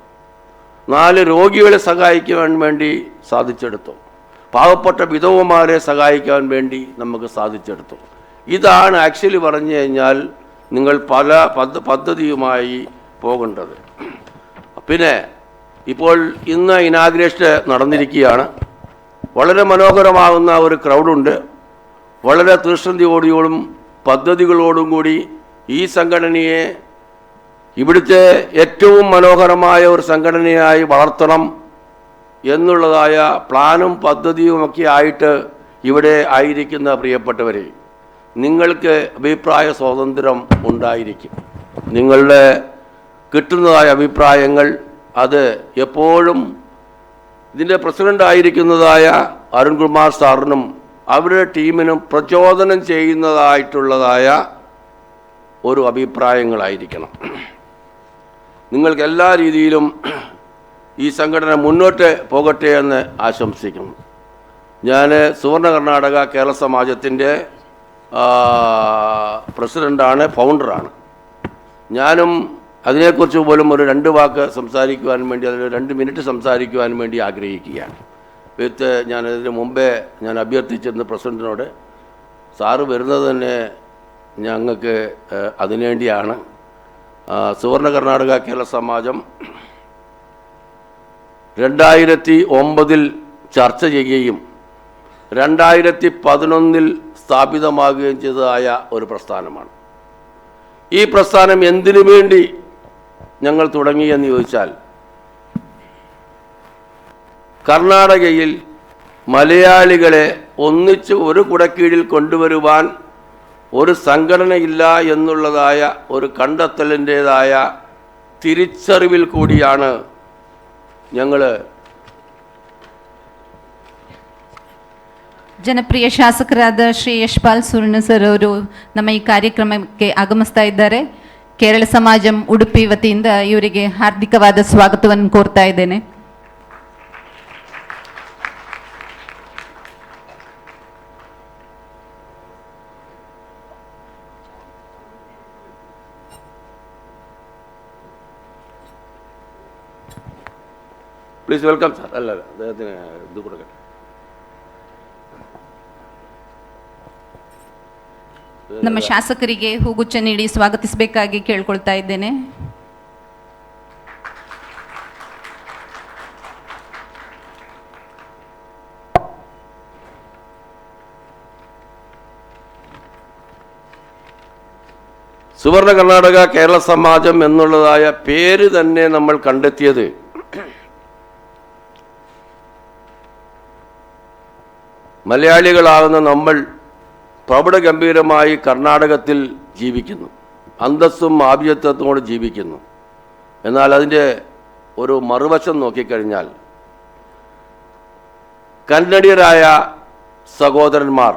4 രോഗികളെ സഹായിക്കുവാൻ വേണ്ടി സാധിച്ചെടുത്തോ? പാവപ്പെട്ട വിധവമാരെ സഹായിക്കാൻ വേണ്ടി നമുക്ക് സാധിച്ചെടുത്തു? ഇതാണ് ആക്ച്വലി പറഞ്ഞു കഴിഞ്ഞാൽ നിങ്ങൾ പല പദ്ധതിയുമായി പോകേണ്ടത്. പിന്നെ ഇപ്പോൾ ഇന്ന് ഇനാഗ്രേഷൻ നടന്നിരിക്കുകയാണ്. വളരെ മനോഹരമാകുന്ന ഒരു ക്രൗഡുണ്ട്. വളരെ തീഷ്ണതയോടും പദ്ധതികളോടും കൂടി ഈ സംഘടനയെ ഇവിടുത്തെ ഏറ്റവും മനോഹരമായ ഒരു സംഘടനയായി വളർത്തണം എന്നുള്ളതായ പ്ലാനും പദ്ധതിയുമൊക്കെ ആയിട്ട് ഇവിടെ ആയിരിക്കുന്ന പ്രിയപ്പെട്ടവരെ, നിങ്ങൾക്ക് അഭിപ്രായ സ്വാതന്ത്ര്യം ഉണ്ടായിരിക്കും. നിങ്ങളുടെ കിട്ടുന്നതായ അഭിപ്രായങ്ങൾ അത് എപ്പോഴും ഇതിൻ്റെ പ്രസിഡൻ്റായിരിക്കുന്നതായ അരുൺകുമാർ സാറിനും അവരുടെ ടീമിനും പ്രചോദനം ചെയ്യുന്നതായിട്ടുള്ളതായ ഒരു അഭിപ്രായങ്ങളായിരിക്കണം. നിങ്ങൾക്ക് എല്ലാ രീതിയിലും ഈ സംഘടന മുന്നോട്ട് പോകട്ടെ എന്ന് ആശംസിക്കുന്നു. ഞാൻ സുവർണ കർണാടക കേരള സമാജത്തിൻ്റെ പ്രസിഡൻ്റാണ്, ഫൗണ്ടറാണ്. ഞാനും അതിനെക്കുറിച്ച് പോലും ഒരു 2 വാക്ക് സംസാരിക്കുവാൻ വേണ്ടി, അതിൽ 2 മിനിറ്റ് സംസാരിക്കുവാൻ വേണ്ടി ആഗ്രഹിക്കുകയാണ്. ഞാനതിന് മുമ്പേ ഞാൻ അഭ്യർത്ഥിച്ചിരുന്ന പ്രസിഡൻറ്റിനോട്, സാറ് വരുന്നത് തന്നെ ഞങ്ങൾക്ക് അതിനുവേണ്ടിയാണ്. സുവർണ കർണാടക കേരള സമാജം 2009 ചർച്ച ചെയ്യുകയും 2011 സ്ഥാപിതമാകുകയും ചെയ്തതായ ഒരു പ്രസ്ഥാനമാണ്. ഈ പ്രസ്ഥാനം എന്തിനു വേണ്ടി ഞങ്ങൾ തുടങ്ങി എന്ന് ചോദിച്ചാൽ, കർണാടകയിൽ മലയാളികളെ ഒന്നിച്ച് ഒരു കുടക്കീഴിൽ കൊണ്ടുവരുവാൻ ഒരു സംഘടനയില്ല എന്നുള്ളതായ ഒരു കണ്ടെത്തലിൻ്റേതായ തിരിച്ചറിവിൽ കൂടിയാണ് ഞങ്ങൾ. ಜನಪ್ರಿಯ ಶಾಸಕರಾದ ಶ್ರೀ ಯಶ್ಪಾಲ್ ಸುರ್ಣ ಸರ್ ಅವರು ನಮ್ಮ ಈ ಕಾರ್ಯಕ್ರಮಕ್ಕೆ ಆಗಮಿಸ್ತಾ ಇದ್ದಾರೆ. ಕೇರಳ ಸಮಾಜಂ ಉಡುಪಿ ವತಿಯಿಂದ ಇವರಿಗೆ ಹಾರ್ದಿಕವಾದ ಸ್ವಾಗತವನ್ನು ಕೋರ್ತಾ ಇದ್ದೇನೆ. Please welcome sir. അല്ല അദ്ദേഹത്തിന് ഇത് കൊടുക്കട്ടെ. ನಮ್ಮ ಶಾಸಕರಿಗೆ ಹೂಗುಚ್ಛ ನೀಡಿ ಸ್ವಾಗತಿಸಬೇಕಾಗಿ ಕೇಳ್ಕೊಳ್ತಾ ಇದ್ದೇನೆ. സുവർണ കർണാടക കേരള സമാജം എന്നുള്ളതായ പേര് തന്നെ നമ്മൾ കണ്ടെത്തിയത് മലയാളികളാകുന്ന നമ്മൾ പ്രൗഢഗംഭീരമായി കർണാടകത്തിൽ ജീവിക്കുന്നു, അന്തസ്സും ആഭിജാത്യത്തോടെ ജീവിക്കുന്നു. എന്നാൽ അതിൻ്റെ ഒരു മറുവശം നോക്കിക്കഴിഞ്ഞാൽ കന്നഡിയരായ സഹോദരന്മാർ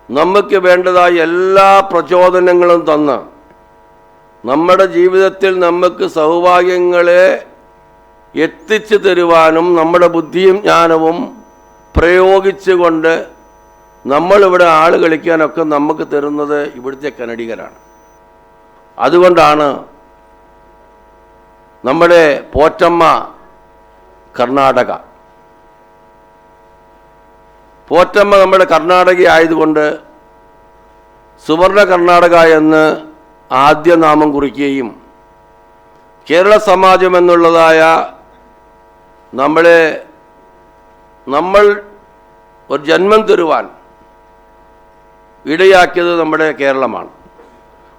നമുക്ക് വേണ്ടതായ എല്ലാ പ്രചോദനങ്ങളും തന്ന് നമ്മുടെ ജീവിതത്തിൽ നമുക്ക് സൗഭാഗ്യങ്ങളെ എത്തിച്ചു തരുവാനും നമ്മുടെ ബുദ്ധിയും ജ്ഞാനവും പ്രയോഗിച്ചുകൊണ്ട് നമ്മളിവിടെ ആള് കളിക്കാനൊക്കെ നമുക്ക് തരുന്നത് ഇവിടുത്തെ കന്നഡിഗരാണ്. അതുകൊണ്ടാണ് നമ്മുടെ പോറ്റമ്മ കർണാടക, പോറ്റമ്മ നമ്മുടെ കർണാടക ആയതുകൊണ്ട് സുവർണ കർണാടക എന്ന് ആദ്യ നാമം കുറിക്കുകയും കേരള സമാജം എന്നുള്ളതായ നമ്മൾ ഒരു ജന്മം തരുവാൻ ഇടയാക്കിയത് നമ്മുടെ കേരളമാണ്.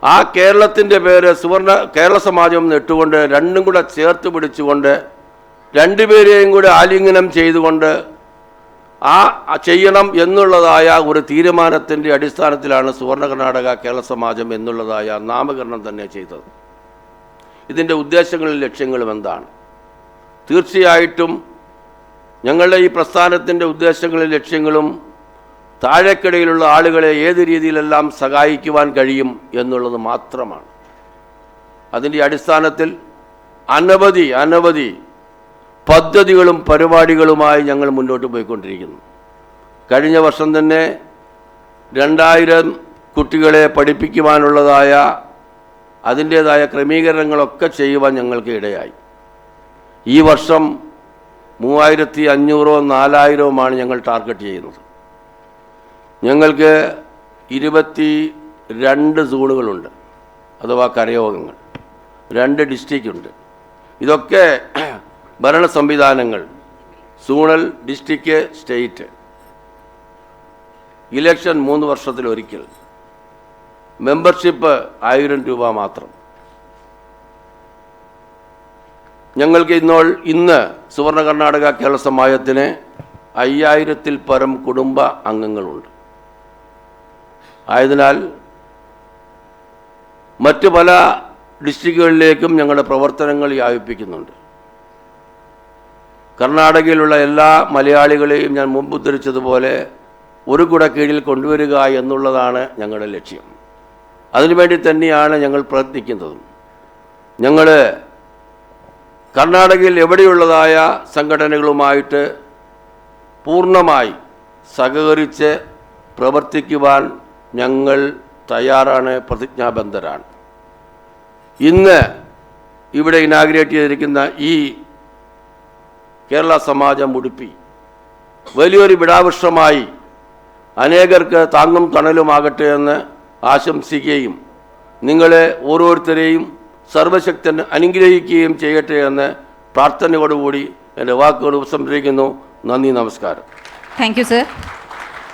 ആ കേരളത്തിൻ്റെ പേര് കേരള സമാജം എന്ന് ഇട്ടുകൊണ്ട് രണ്ടും കൂടെ ചേർത്ത് പിടിച്ചുകൊണ്ട് രണ്ടുപേരെയും കൂടെ ആലിംഗനം ചെയ്തുകൊണ്ട് ചെയ്യണം എന്നുള്ളതായ ഒരു തീരുമാനത്തിൻ്റെ അടിസ്ഥാനത്തിലാണ് സുവർണ കർണാടക കേരള സമാജം എന്നുള്ളതായ നാമകരണം തന്നെ ചെയ്തത്. ഇതിൻ്റെ ഉദ്ദേശങ്ങളും ലക്ഷ്യങ്ങളും എന്താണ്? തീർച്ചയായിട്ടും ഞങ്ങളുടെ ഈ പ്രസ്ഥാനത്തിൻ്റെ ഉദ്ദേശങ്ങളും ലക്ഷ്യങ്ങളും താഴേക്കിടയിലുള്ള ആളുകളെ ഏത് രീതിയിലെല്ലാം സഹായിക്കുവാൻ കഴിയും എന്നുള്ളത് മാത്രമാണ്. അതിൻ്റെ അടിസ്ഥാനത്തിൽ അനവധി പദ്ധതികളും പരിപാടികളുമായി ഞങ്ങൾ മുന്നോട്ട് പോയിക്കൊണ്ടിരിക്കുന്നു. കഴിഞ്ഞ വർഷം തന്നെ 2000 കുട്ടികളെ പഠിപ്പിക്കുവാനുള്ളതായ അതിൻ്റേതായ ക്രമീകരണങ്ങളൊക്കെ ചെയ്യുവാൻ ഞങ്ങൾക്ക് ഇടയായി. ഈ വർഷം 3500 4000 ഞങ്ങൾ ടാർഗറ്റ് ചെയ്യുന്നത്. ഞങ്ങൾക്ക് 22 സോണുകളുണ്ട്, അഥവാ കരയോഗങ്ങൾ, 2 ഡിസ്ട്രിക്റ്റ് ഉണ്ട്. ഇതൊക്കെ ഭരണ സംവിധാനങ്ങൾ, സോണൽ, ഡിസ്ട്രിക്റ്റ്, സ്റ്റേറ്റ്. ഇലക്ഷൻ 3 വർഷത്തിലൊരിക്കൽ. മെമ്പർഷിപ്പ് 1000 രൂപ മാത്രം. ഞങ്ങൾക്ക് ഇന്ന് സുവർണ കർണാടക കേരള സമാജത്തിന് 5000-ൽ പരം കുടുംബ അംഗങ്ങളുണ്ട്. ആയതിനാൽ മറ്റ് പല ഡിസ്ട്രിക്റ്റുകളിലേക്കും ഞങ്ങളുടെ പ്രവർത്തനങ്ങൾ വ്യാപിപ്പിക്കുന്നുണ്ട്. കർണാടകയിലുള്ള എല്ലാ മലയാളികളെയും ഞാൻ മുമ്പ് ഉദ്ധരിച്ചതുപോലെ ഒരു കുട കീഴിൽ കൊണ്ടുവരിക എന്നുള്ളതാണ് ഞങ്ങളുടെ ലക്ഷ്യം. അതിനുവേണ്ടി തന്നെയാണ് ഞങ്ങൾ പ്രയത്നിക്കുന്നതും. ഞങ്ങൾ കർണാടകയിൽ എവിടെയുള്ളതായ സംഘടനകളുമായിട്ട് പൂർണ്ണമായി സഹകരിച്ച് പ്രവർത്തിക്കുവാൻ ഞങ്ങൾ തയ്യാറാണ്, പ്രതിജ്ഞാബദ്ധരാണ്. ഇന്ന് ഇവിടെ ഇനാഗ്രേറ്റ് ചെയ്തിരിക്കുന്ന ഈ കേരള സമാജം ഉടുപ്പി വലിയൊരു വിടാവൃക്ഷമായി അനേകർക്ക് താങ്ങും തണലുമാകട്ടെ എന്ന് ആശംസിക്കുകയും നിങ്ങളെ ഓരോരുത്തരെയും സർവശക്തൻ അനുഗ്രഹിക്കുകയും ചെയ്യട്ടെ എന്ന് ಪ್ರಾರ್ಥನೆയോടുകൂടി എൻ്റെ ವಾಕುಗಳು ಉಪಸಂಹರಿಸಿക്കുന്നു. ನന്ദി, ನಮಸ್ಕಾರ. Thank you sir.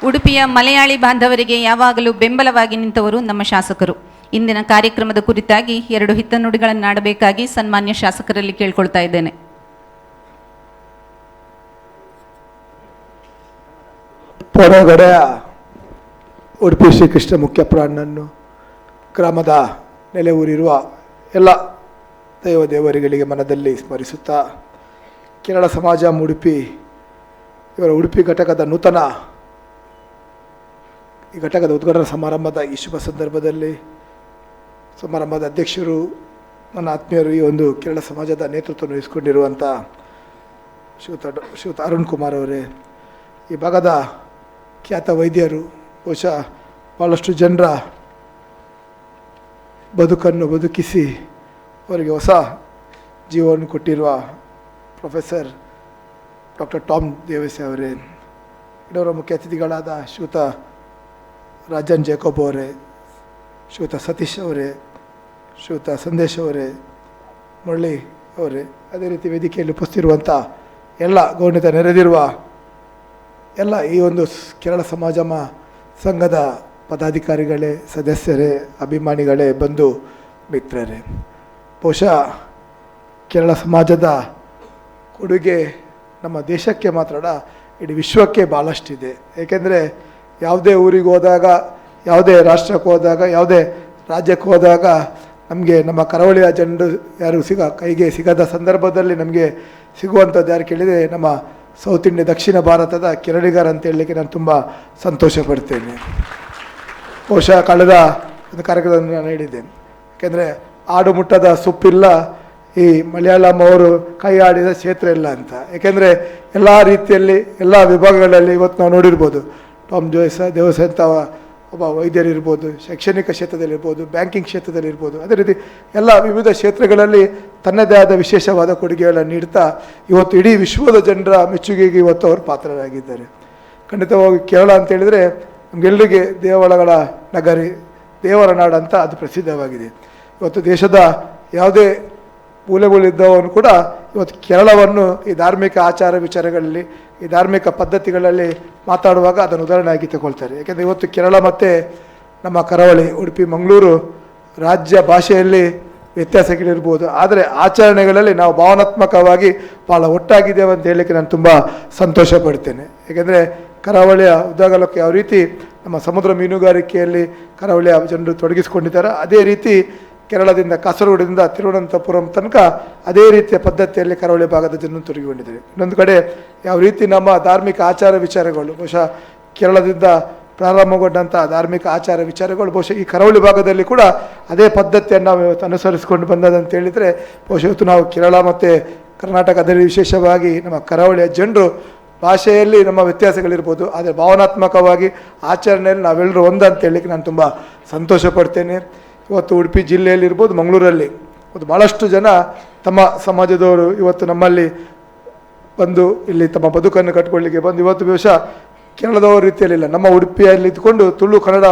ಉಡುಪಿಯ ಮಲಯಾಳಿ ಬಾಂಧವರಿಗೆ ಯಾವಾಗಲೂ ಬೆಂಬಲವಾಗಿ ನಿಂತವರು ನಮ್ಮ ಶಾಸಕರು. ಇಂದಿನ ಕಾರ್ಯಕ್ರಮದ ಕುರಿತಾಗಿ 2 ಹಿತನುಡಿಗಳನ್ನಾಡಬೇಕಾಗಿ ಸನ್ಮಾನ್ಯ ಶಾಸಕರಲ್ಲಿ ಕೇಳ್ಕೊಳ್ತಾ ಇದ್ದೇನೆ. ಹೊರಗಡೆ ಉಡುಪಿ ಶ್ರೀಕೃಷ್ಣ ಮುಖ್ಯ ಪ್ರಾಣನನ್ನು ಗ್ರಾಮದ ನೆಲೆ ಊರಿರುವ ಎಲ್ಲ ದೇವರಿಗೆ ಮನದಲ್ಲಿ ಸ್ಮರಿಸುತ್ತಾ ಕೇರಳ ಸಮಾಜ ಉಡುಪಿ ಇವರ ಉಡುಪಿ ಘಟಕದ ನೂತನ ಈ ಘಟಕದ ಉದ್ಘಾಟನಾ ಸಮಾರಂಭದ ಈ ಶುಭ ಸಂದರ್ಭದಲ್ಲಿ ಸಮಾರಂಭದ ಅಧ್ಯಕ್ಷರು, ನನ್ನ ಆತ್ಮೀಯರು, ಈ ಒಂದು ಕೇರಳ ಸಮಾಜದ ನೇತೃತ್ವವನ್ನು ವಹಿಸಿಕೊಂಡಿರುವಂಥ ಶ್ರೀಯುತ ಅರುಣ್ ಕುಮಾರ್ ಅವರೇ, ಈ ಭಾಗದ ಖ್ಯಾತ ವೈದ್ಯರು, ಬಹುಶಃ ಭಾಳಷ್ಟು ಜನರ ಬದುಕನ್ನು ಬದುಕಿಸಿ ಅವರಿಗೆ ಹೊಸ ಜೀವವನ್ನು ಕೊಟ್ಟಿರುವ ಪ್ರೊಫೆಸರ್ ಡಾಕ್ಟರ್ ಟಾಮ್ ದೇವೇಸ್ ಅವರೇ, ಇನ್ನವರ ಮುಖ್ಯ ಅತಿಥಿಗಳಾದ ಶ್ರೀಯುತ ರಾಜನ್ ಜೇಕೋಬ್ ಅವರೇ, ಶ್ರೀಯುತ ಸತೀಶ್ ಅವರೇ, ಶ್ರೀಯುತ ಸಂದೇಶ್ ಅವರೇ, ಮುರಳಿ ಅವರೇ, ಅದೇ ರೀತಿ ವೇದಿಕೆಯಲ್ಲಿ ಉಪಸ್ಥಿತಿರುವಂಥ ಎಲ್ಲ ಗೌರವಾನ್ವಿತ ನೆರೆದಿರುವ ಎಲ್ಲ ಈ ಒಂದು ಕೇರಳ ಸಮಾಜ ಸಂಘದ ಪದಾಧಿಕಾರಿಗಳೇ, ಸದಸ್ಯರೇ, ಅಭಿಮಾನಿಗಳೇ, ಬಂಧು ಮಿತ್ರರೇ, ಬಹುಶಃ ಕೇರಳ ಸಮಾಜದ ಕೊಡುಗೆ ನಮ್ಮ ದೇಶಕ್ಕೆ ಮಾತ್ರ ಅಲ್ಲ, ಇಡೀ ವಿಶ್ವಕ್ಕೆ ಭಾಳಷ್ಟಿದೆ. ಏಕೆಂದರೆ ಯಾವುದೇ ಊರಿಗೆ ಹೋದಾಗ, ಯಾವುದೇ ರಾಷ್ಟ್ರಕ್ಕೆ ಹೋದಾಗ, ಯಾವುದೇ ರಾಜ್ಯಕ್ಕೆ ಹೋದಾಗ ನಮಗೆ ನಮ್ಮ ಕರಾವಳಿಯ ಜನರು ಯಾರು ಕೈಗೆ ಸಿಗದ ಸಂದರ್ಭದಲ್ಲಿ ನಮಗೆ ಸಿಗುವಂಥದ್ದು ಯಾರು ಕೇಳಿದರೆ ನಮ್ಮ ಸೌತ್ ಇಂಡಿಯಾ, ದಕ್ಷಿಣ ಭಾರತದ ಕೇರಳಿಗರ ಅಂತ ಹೇಳಲಿಕ್ಕೆ ನಾನು ತುಂಬ ಸಂತೋಷ ಪಡ್ತೇನೆ. ಬಹುಶಃ ಕಳೆದ ಒಂದು ಕಾರ್ಯಕ್ರಮದಲ್ಲಿ ನಾನು ಹೇಳಿದ್ದೆ, ಯಾಕೆಂದರೆ ಆಡು ಮುಟ್ಟದ ಸೊಪ್ಪಿಲ್ಲ, ಈ ಮಲಯಾಳಂ ಅವರು ಕೈ ಆಡಿದ ಕ್ಷೇತ್ರ ಇಲ್ಲ ಅಂತ. ಏಕೆಂದರೆ ಎಲ್ಲ ರೀತಿಯಲ್ಲಿ, ಎಲ್ಲ ವಿಭಾಗಗಳಲ್ಲಿ ಇವತ್ತು ನಾವು ನೋಡಿರ್ಬೋದು, ಟಾಮ್ ದೇವಸ ಅಂತ ಒಬ್ಬ ವೈದ್ಯರಿರ್ಬೋದು, ಶೈಕ್ಷಣಿಕ ಕ್ಷೇತ್ರದಲ್ಲಿರ್ಬೋದು, ಬ್ಯಾಂಕಿಂಗ್ ಕ್ಷೇತ್ರದಲ್ಲಿರ್ಬೋದು, ಅದೇ ರೀತಿ ಎಲ್ಲ ವಿವಿಧ ಕ್ಷೇತ್ರಗಳಲ್ಲಿ ತನ್ನದೇ ಆದ ವಿಶೇಷವಾದ ಕೊಡುಗೆಗಳನ್ನು ನೀಡ್ತಾ ಇವತ್ತು ಇಡೀ ವಿಶ್ವದ ಜನರ ಮೆಚ್ಚುಗೆಗೆ ಇವತ್ತು ಅವರು ಪಾತ್ರರಾಗಿದ್ದಾರೆ. ಖಂಡಿತವಾಗಿ ಕೇರಳ ಅಂತ ಹೇಳಿದರೆ ನಮಗೆಲ್ಲರಿಗೆ ದೇವಳಗಳ ನಗರಿ, ದೇವರ ನಾಡು ಅಂತ ಅದು ಪ್ರಸಿದ್ಧವಾಗಿದೆ. ಇವತ್ತು ದೇಶದ ಯಾವುದೇ ಮೂಲೆಗಳಿದ್ದವನು ಕೂಡ ಇವತ್ತು ಕೇರಳವನ್ನು ಈ ಧಾರ್ಮಿಕ ಆಚಾರ ವಿಚಾರಗಳಲ್ಲಿ, ಈ ಧಾರ್ಮಿಕ ಪದ್ಧತಿಗಳಲ್ಲಿ ಮಾತಾಡುವಾಗ ಅದನ್ನು ಉದಾಹರಣೆಯಾಗಿ ತಗೊಳ್ತಾರೆ. ಯಾಕೆಂದರೆ ಇವತ್ತು ಕೇರಳ ಮತ್ತು ನಮ್ಮ ಕರಾವಳಿ, ಉಡುಪಿ, ಮಂಗಳೂರು ರಾಜ್ಯ ಭಾಷೆಯಲ್ಲಿ ವ್ಯತ್ಯಾಸಗಳಿರ್ಬೋದು, ಆದರೆ ಆಚರಣೆಗಳಲ್ಲಿ ನಾವು ಭಾವನಾತ್ಮಕವಾಗಿ ಭಾಳ ಒಟ್ಟಾಗಿದ್ದೇವೆ ಅಂತ ಹೇಳಲಿಕ್ಕೆ ನಾನು ತುಂಬ ಸಂತೋಷ ಪಡ್ತೇನೆ. ಏಕೆಂದರೆ ಕರಾವಳಿಯ ಉದ್ದಾಗಲಕ್ಕೆ ಯಾವ ರೀತಿ ನಮ್ಮ ಸಮುದ್ರ ಮೀನುಗಾರಿಕೆಯಲ್ಲಿ ಕರಾವಳಿಯ ಜನರು ತೊಡಗಿಸಿಕೊಂಡಿದ್ದಾರೆ, ಅದೇ ರೀತಿ ಕೇರಳದಿಂದ, ಕಾಸರಗೋಡಿಂದ ತಿರುವನಂತಪುರಂ ತನಕ ಅದೇ ರೀತಿಯ ಪದ್ಧತಿಯಲ್ಲಿ ಕರಾವಳಿ ಭಾಗದ ಜನರು ತೊಡಗಿಕೊಂಡಿದ್ದಾರೆ. ಇನ್ನೊಂದು ಕಡೆ ಯಾವ ರೀತಿ ನಮ್ಮ ಧಾರ್ಮಿಕ ಆಚಾರ ವಿಚಾರಗಳು ಬಹುಶಃ ಕೇರಳದಿಂದ ಪ್ರಾರಂಭಗೊಂಡಂಥ ಧಾರ್ಮಿಕ ಆಚಾರ ವಿಚಾರಗಳು ಬಹುಶಃ ಈ ಕರಾವಳಿ ಭಾಗದಲ್ಲಿ ಕೂಡ ಅದೇ ಪದ್ಧತಿಯನ್ನು ನಾವು ಇವತ್ತು ಅನುಸರಿಸಿಕೊಂಡು ಬಂದದಂತ ಹೇಳಿದರೆ ಬಹುಶಃ ಇವತ್ತು ನಾವು ಕೇರಳ ಮತ್ತು ಕರ್ನಾಟಕದಲ್ಲಿ ವಿಶೇಷವಾಗಿ ನಮ್ಮ ಕರಾವಳಿಯ ಜನರು ಭಾಷೆಯಲ್ಲಿ ನಮ್ಮ ವ್ಯತ್ಯಾಸಗಳಿರ್ಬೋದು, ಆದರೆ ಭಾವನಾತ್ಮಕವಾಗಿ ಆಚರಣೆಯಲ್ಲಿ ನಾವೆಲ್ಲರೂ ಒಂದಂತ ಹೇಳಲಿಕ್ಕೆ ನಾನು ತುಂಬ ಸಂತೋಷ ಪಡ್ತೇನೆ. ಇವತ್ತು ಉಡುಪಿ ಜಿಲ್ಲೆಯಲ್ಲಿರ್ಬೋದು, ಮಂಗಳೂರಲ್ಲಿ ಇವತ್ತು ಭಾಳಷ್ಟು ಜನ ತಮ್ಮ ಸಮಾಜದವರು ಇವತ್ತು ನಮ್ಮಲ್ಲಿ ಬಂದು ಇಲ್ಲಿ ತಮ್ಮ ಬದುಕನ್ನು ಕಟ್ಕೊಳ್ಳಿಕ್ಕೆ ಬಂದು ಇವತ್ತು ಬಹುಶಃ ಕೇರಳದವರ ರೀತಿಯಲ್ಲಿಲ್ಲ, ನಮ್ಮ ಉಡುಪಿಯಲ್ಲಿ ಇದ್ದುಕೊಂಡು ತುಳು ಕನ್ನಡ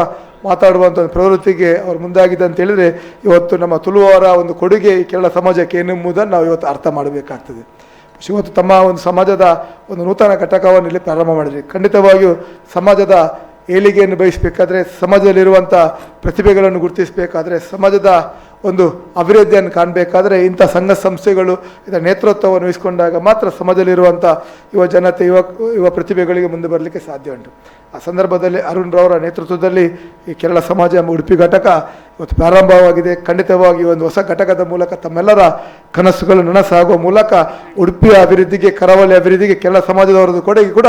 ಮಾತಾಡುವಂಥ ಒಂದು ಪ್ರವೃತ್ತಿಗೆ ಅವರು ಮುಂದಾಗಿದೆ ಅಂತ ಹೇಳಿದರೆ ಇವತ್ತು ನಮ್ಮ ತುಳುವರ ಒಂದು ಕೊಡುಗೆ ಈ ಕೇರಳ ಸಮಾಜಕ್ಕೆ ಏನೆಂಬುದನ್ನು ನಾವು ಇವತ್ತು ಅರ್ಥ ಮಾಡಬೇಕಾಗ್ತದೆ. ಇವತ್ತು ತಮ್ಮ ಒಂದು ಸಮಾಜದ ಒಂದು ನೂತನ ಘಟಕವನ್ನು ಇಲ್ಲಿ ಪ್ರಾರಂಭ ಮಾಡಿದ್ರಿ. ಖಂಡಿತವಾಗಿಯೂ ಸಮಾಜದ ಏಳಿಗೆಯನ್ನು ಬಯಸಬೇಕಾದ್ರೆ, ಸಮಾಜದಲ್ಲಿರುವಂಥ ಪ್ರತಿಭೆಗಳನ್ನು ಗುರುತಿಸಬೇಕಾದ್ರೆ, ಸಮಾಜದ ಒಂದು ಅಭಿವೃದ್ಧಿಯನ್ನು ಕಾಣಬೇಕಾದ್ರೆ ಇಂಥ ಸಂಘ ಸಂಸ್ಥೆಗಳು ಇದರ ನೇತೃತ್ವವನ್ನು ವಹಿಸಿಕೊಂಡಾಗ ಮಾತ್ರ ಸಮಾಜದಲ್ಲಿರುವಂಥ ಯುವ ಜನತೆ, ಯುವ ಪ್ರತಿಭೆಗಳಿಗೆ ಮುಂದೆ ಬರಲಿಕ್ಕೆ ಸಾಧ್ಯ ಉಂಟು. ಆ ಸಂದರ್ಭದಲ್ಲಿ ಅರುಣ್ ರವರ ನೇತೃತ್ವದಲ್ಲಿ ಈ ಕೇರಳ ಸಮಾಜ ಉಡುಪಿ ಘಟಕ ಇವತ್ತು ಪ್ರಾರಂಭವಾಗಿದೆ. ಖಂಡಿತವಾಗಿ ಒಂದು ಹೊಸ ಘಟಕದ ಮೂಲಕ ತಮ್ಮೆಲ್ಲರ ಕನಸುಗಳು ನನಸಾಗುವ ಮೂಲಕ ಉಡುಪಿಯ ಅಭಿವೃದ್ಧಿಗೆ, ಕರಾವಳಿ ಅಭಿವೃದ್ಧಿಗೆ ಕೇರಳ ಸಮಾಜದವರದ್ದು ಕೊಡುಗೆ ಕೂಡ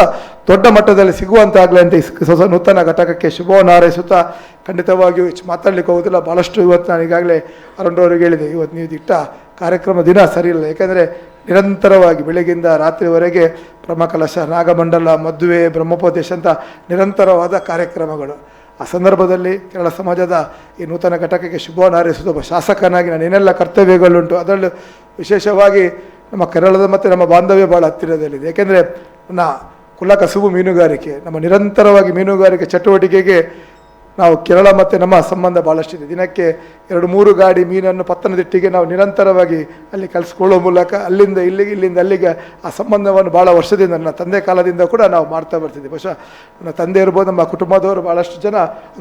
ದೊಡ್ಡ ಮಟ್ಟದಲ್ಲಿ ಸಿಗುವಂತಾಗಲಿ ಅಂತ ಹೊಸ ನೂತನ ಘಟಕಕ್ಕೆ ಶುಭವನ್ನು ಹಾರೈಸುತ್ತಾ, ಖಂಡಿತವಾಗಿಯೂ ಮಾತಾಡಲಿಕ್ಕೆ ಹೋಗೋದಿಲ್ಲ, ಭಾಳಷ್ಟು ಇವತ್ತು ನಾನು ಈಗಾಗಲೇ ಅರುಣ್ರವ್ರಿಗೆ ಹೇಳಿದೆ, ಇವತ್ತು ನೀವು ಇಟ್ಟ ಕಾರ್ಯಕ್ರಮ ದಿನ ಸರಿಯಿಲ್ಲ. ಯಾಕೆಂದರೆ ನಿರಂತರವಾಗಿ ಬೆಳಗ್ಗಿಂದ ರಾತ್ರಿವರೆಗೆ ಬ್ರಹ್ಮಕಲಶ, ನಾಗಮಂಡಲ, ಮದುವೆ, ಬ್ರಹ್ಮೋಪದೇಶ ಅಂತ ನಿರಂತರವಾದ ಕಾರ್ಯಕ್ರಮಗಳು. ಆ ಸಂದರ್ಭದಲ್ಲಿ ಕೇರಳ ಸಮಾಜದ ಈ ನೂತನ ಘಟಕಕ್ಕೆ ಶುಭವನ್ನು ಹಾರೈಸುವುದು ಒಬ್ಬ ಶಾಸಕನಾಗಿ ನಾನು ಏನೆಲ್ಲ ಕರ್ತವ್ಯಗಳುಂಟು, ಅದರಲ್ಲೂ ವಿಶೇಷವಾಗಿ ನಮ್ಮ ಕೇರಳದ ಮತ್ತು ನಮ್ಮ ಬಾಂಧವ್ಯ ಭಾಳ ಹತ್ತಿರದಲ್ಲಿದೆ. ಏಕೆಂದರೆ ನನ್ನ ಕುಲ ಕಸುಬು ಮೀನುಗಾರಿಕೆ, ನಮ್ಮ ನಿರಂತರವಾಗಿ ಮೀನುಗಾರಿಕೆ ಚಟುವಟಿಕೆಗೆ ನಾವು ಕೇರಳ ಮತ್ತು ನಮ್ಮ ಸಂಬಂಧ ಭಾಳಷ್ಟಿದೆ. ದಿನಕ್ಕೆ 2-3 ಗಾಡಿ ಮೀನನ್ನು ಪತ್ತನದಿಟ್ಟಿಗೆ ನಾವು ನಿರಂತರವಾಗಿ ಅಲ್ಲಿ ಕಳಿಸ್ಕೊಳ್ಳೋ ಮೂಲಕ ಅಲ್ಲಿಂದ ಇಲ್ಲಿಗೆ, ಇಲ್ಲಿಂದ ಅಲ್ಲಿಗೆ ಆ ಸಂಬಂಧವನ್ನು ಭಾಳ ವರ್ಷದಿಂದ ನನ್ನ ತಂದೆ ಕಾಲದಿಂದ ಕೂಡ ನಾವು ಮಾಡ್ತಾ ಬರ್ತಿದ್ದೆ. ಬಹುಶಃ ನನ್ನ ತಂದೆ ಇರ್ಬೋದು, ನಮ್ಮ ಕುಟುಂಬದವರು ಭಾಳಷ್ಟು ಜನ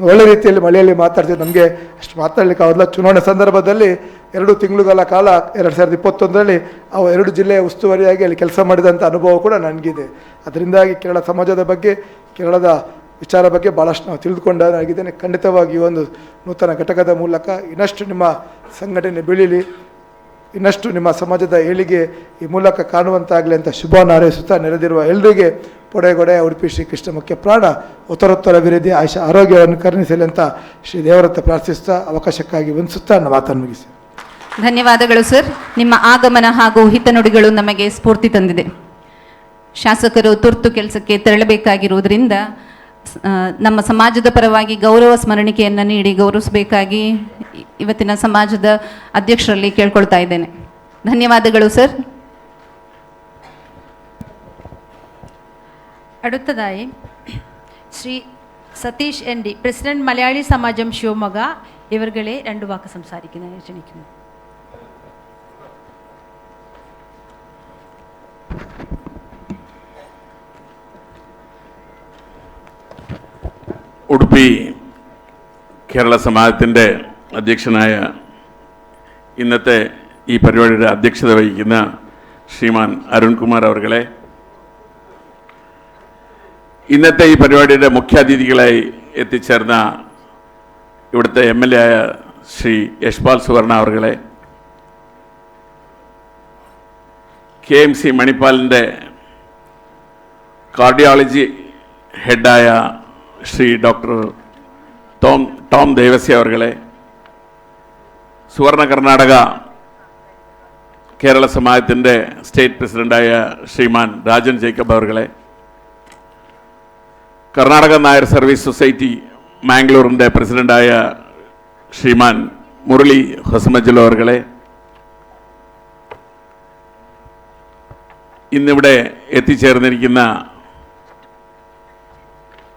ಒಳ್ಳೆ ರೀತಿಯಲ್ಲಿ ಮಳೆಯಲ್ಲಿ ಮಾತಾಡ್ತಿದ್ರು. ನಮಗೆ ಅಷ್ಟು ಮಾತಾಡಲಿಕ್ಕೆ ಅವ್ರಲ್ಲ. ಚುನಾವಣೆ ಸಂದರ್ಭದಲ್ಲಿ 2 ತಿಂಗಳುಗಳ ಕಾಲ 2021ರಲ್ಲಿ ಅವು 2 ಜಿಲ್ಲೆಯ ಉಸ್ತುವಾರಿಯಾಗಿ ಅಲ್ಲಿ ಕೆಲಸ ಮಾಡಿದಂಥ ಅನುಭವ ಕೂಡ ನನಗಿದೆ. ಅದರಿಂದಾಗಿ ಕೇರಳ ಸಮಾಜದ ಬಗ್ಗೆ, ಕೇರಳದ ವಿಚಾರ ಬಗ್ಗೆ ಭಾಳಷ್ಟು ನಾವು ತಿಳಿದುಕೊಂಡಾಗಿದ್ದೇನೆ. ಖಂಡಿತವಾಗಿ ಈ ಒಂದು ನೂತನ ಘಟಕದ ಮೂಲಕ ಇನ್ನಷ್ಟು ನಿಮ್ಮ ಸಂಘಟನೆ ಬೆಳೀಲಿ, ಇನ್ನಷ್ಟು ನಿಮ್ಮ ಸಮಾಜದ ಏಳಿಗೆ ಈ ಮೂಲಕ ಕಾಣುವಂತಾಗಲಿ ಅಂತ ಶುಭವನ್ನು ಹಾರೈಸುತ್ತಾ, ನೆರೆದಿರುವ ಎಲ್ಲರಿಗೆ ಪೊಡೆಗೊಡೆ ಉಡುಪಿ ಶ್ರೀ ಕೃಷ್ಣ ಮುಖ್ಯ ಪ್ರಾಣ ಉತ್ತರೋತ್ತರ ಅಭಿವೃದ್ಧಿ ಆಯುಷ ಆರೋಗ್ಯವನ್ನು ಕರುಣಿಸಲಿ ಅಂತ ಶ್ರೀ ದೇವರತ್ತ ಪ್ರಾರ್ಥಿಸುತ್ತಾ ಅವಕಾಶಕ್ಕಾಗಿ ವಂದಿಸುತ್ತಾ ನನ್ನ ಮಾತನ್ನು ಮುಗಿಸಿ. ಧನ್ಯವಾದಗಳು ಸರ್. ನಿಮ್ಮ ಆಗಮನ ಹಾಗೂ ಹಿತನುಡಿಗಳು ನಮಗೆ ಸ್ಫೂರ್ತಿ ತಂದಿದೆ. ಶಾಸಕರು ತುರ್ತು ಕೆಲಸಕ್ಕೆ ತೆರಳಬೇಕಾಗಿರುವುದರಿಂದ ನಮ್ಮ ಸಮಾಜದ ಪರವಾಗಿ ಗೌರವ ಸ್ಮರಣಿಕೆಯನ್ನು ನೀಡಿ ಗೌರವಿಸಬೇಕಾಗಿ ಇವತ್ತಿನ ಸಮಾಜದ ಅಧ್ಯಕ್ಷರಲ್ಲಿ ಕೇಳ್ಕೊಳ್ತಾ ಇದ್ದೇನೆ. ಧನ್ಯವಾದಗಳು ಸರ್. അടുത്തതായി Shri Satish N D, president Malayali Samajam Shivamogga, ഇവർകളെ 2 വാക്ക് സംസാരിക്കുന്നതിന് ക്ഷണിക്കുന്നു. ಉಡುಪಿ കേരള സമാജത്തിൻ്റെ അധ്യക്ഷനായ ഇന്നത്തെ ഈ പരിപാടിയുടെ അധ്യക്ഷത വഹിക്കുന്ന ശ്രീമാൻ അരുൺകുമാർ അവർകളെ, ഇന്നത്തെ ഈ പരിപാടിയുടെ മുഖ്യാതിഥികളായി എത്തിച്ചേർന്ന ഇവിടുത്തെ MLA ആയ ശ്രീ യശ്പാൽ സുവർണ അവർകളെ, KMC മണിപ്പാലിൻ്റെ കാർഡിയോളജി ഹെഡായ ശ്രീ ഡോക്ടർ ടോം ദേവസ്യ അവർകളെ, സുവർണ കർണാടക കേരള സമാജത്തിൻ്റെ സ്റ്റേറ്റ് പ്രസിഡൻ്റായ ശ്രീമാൻ രാജൻ ജേക്കബ് അവർകളെ, കർണാടക നായർ സർവീസ് സൊസൈറ്റി മാംഗ്ലൂരിൻ്റെ പ്രസിഡൻ്റായ ശ്രീമാൻ മുരളി ഹൊസമജലു അവർകളെ, ഇന്നിവിടെ എത്തിച്ചേർന്നിരിക്കുന്ന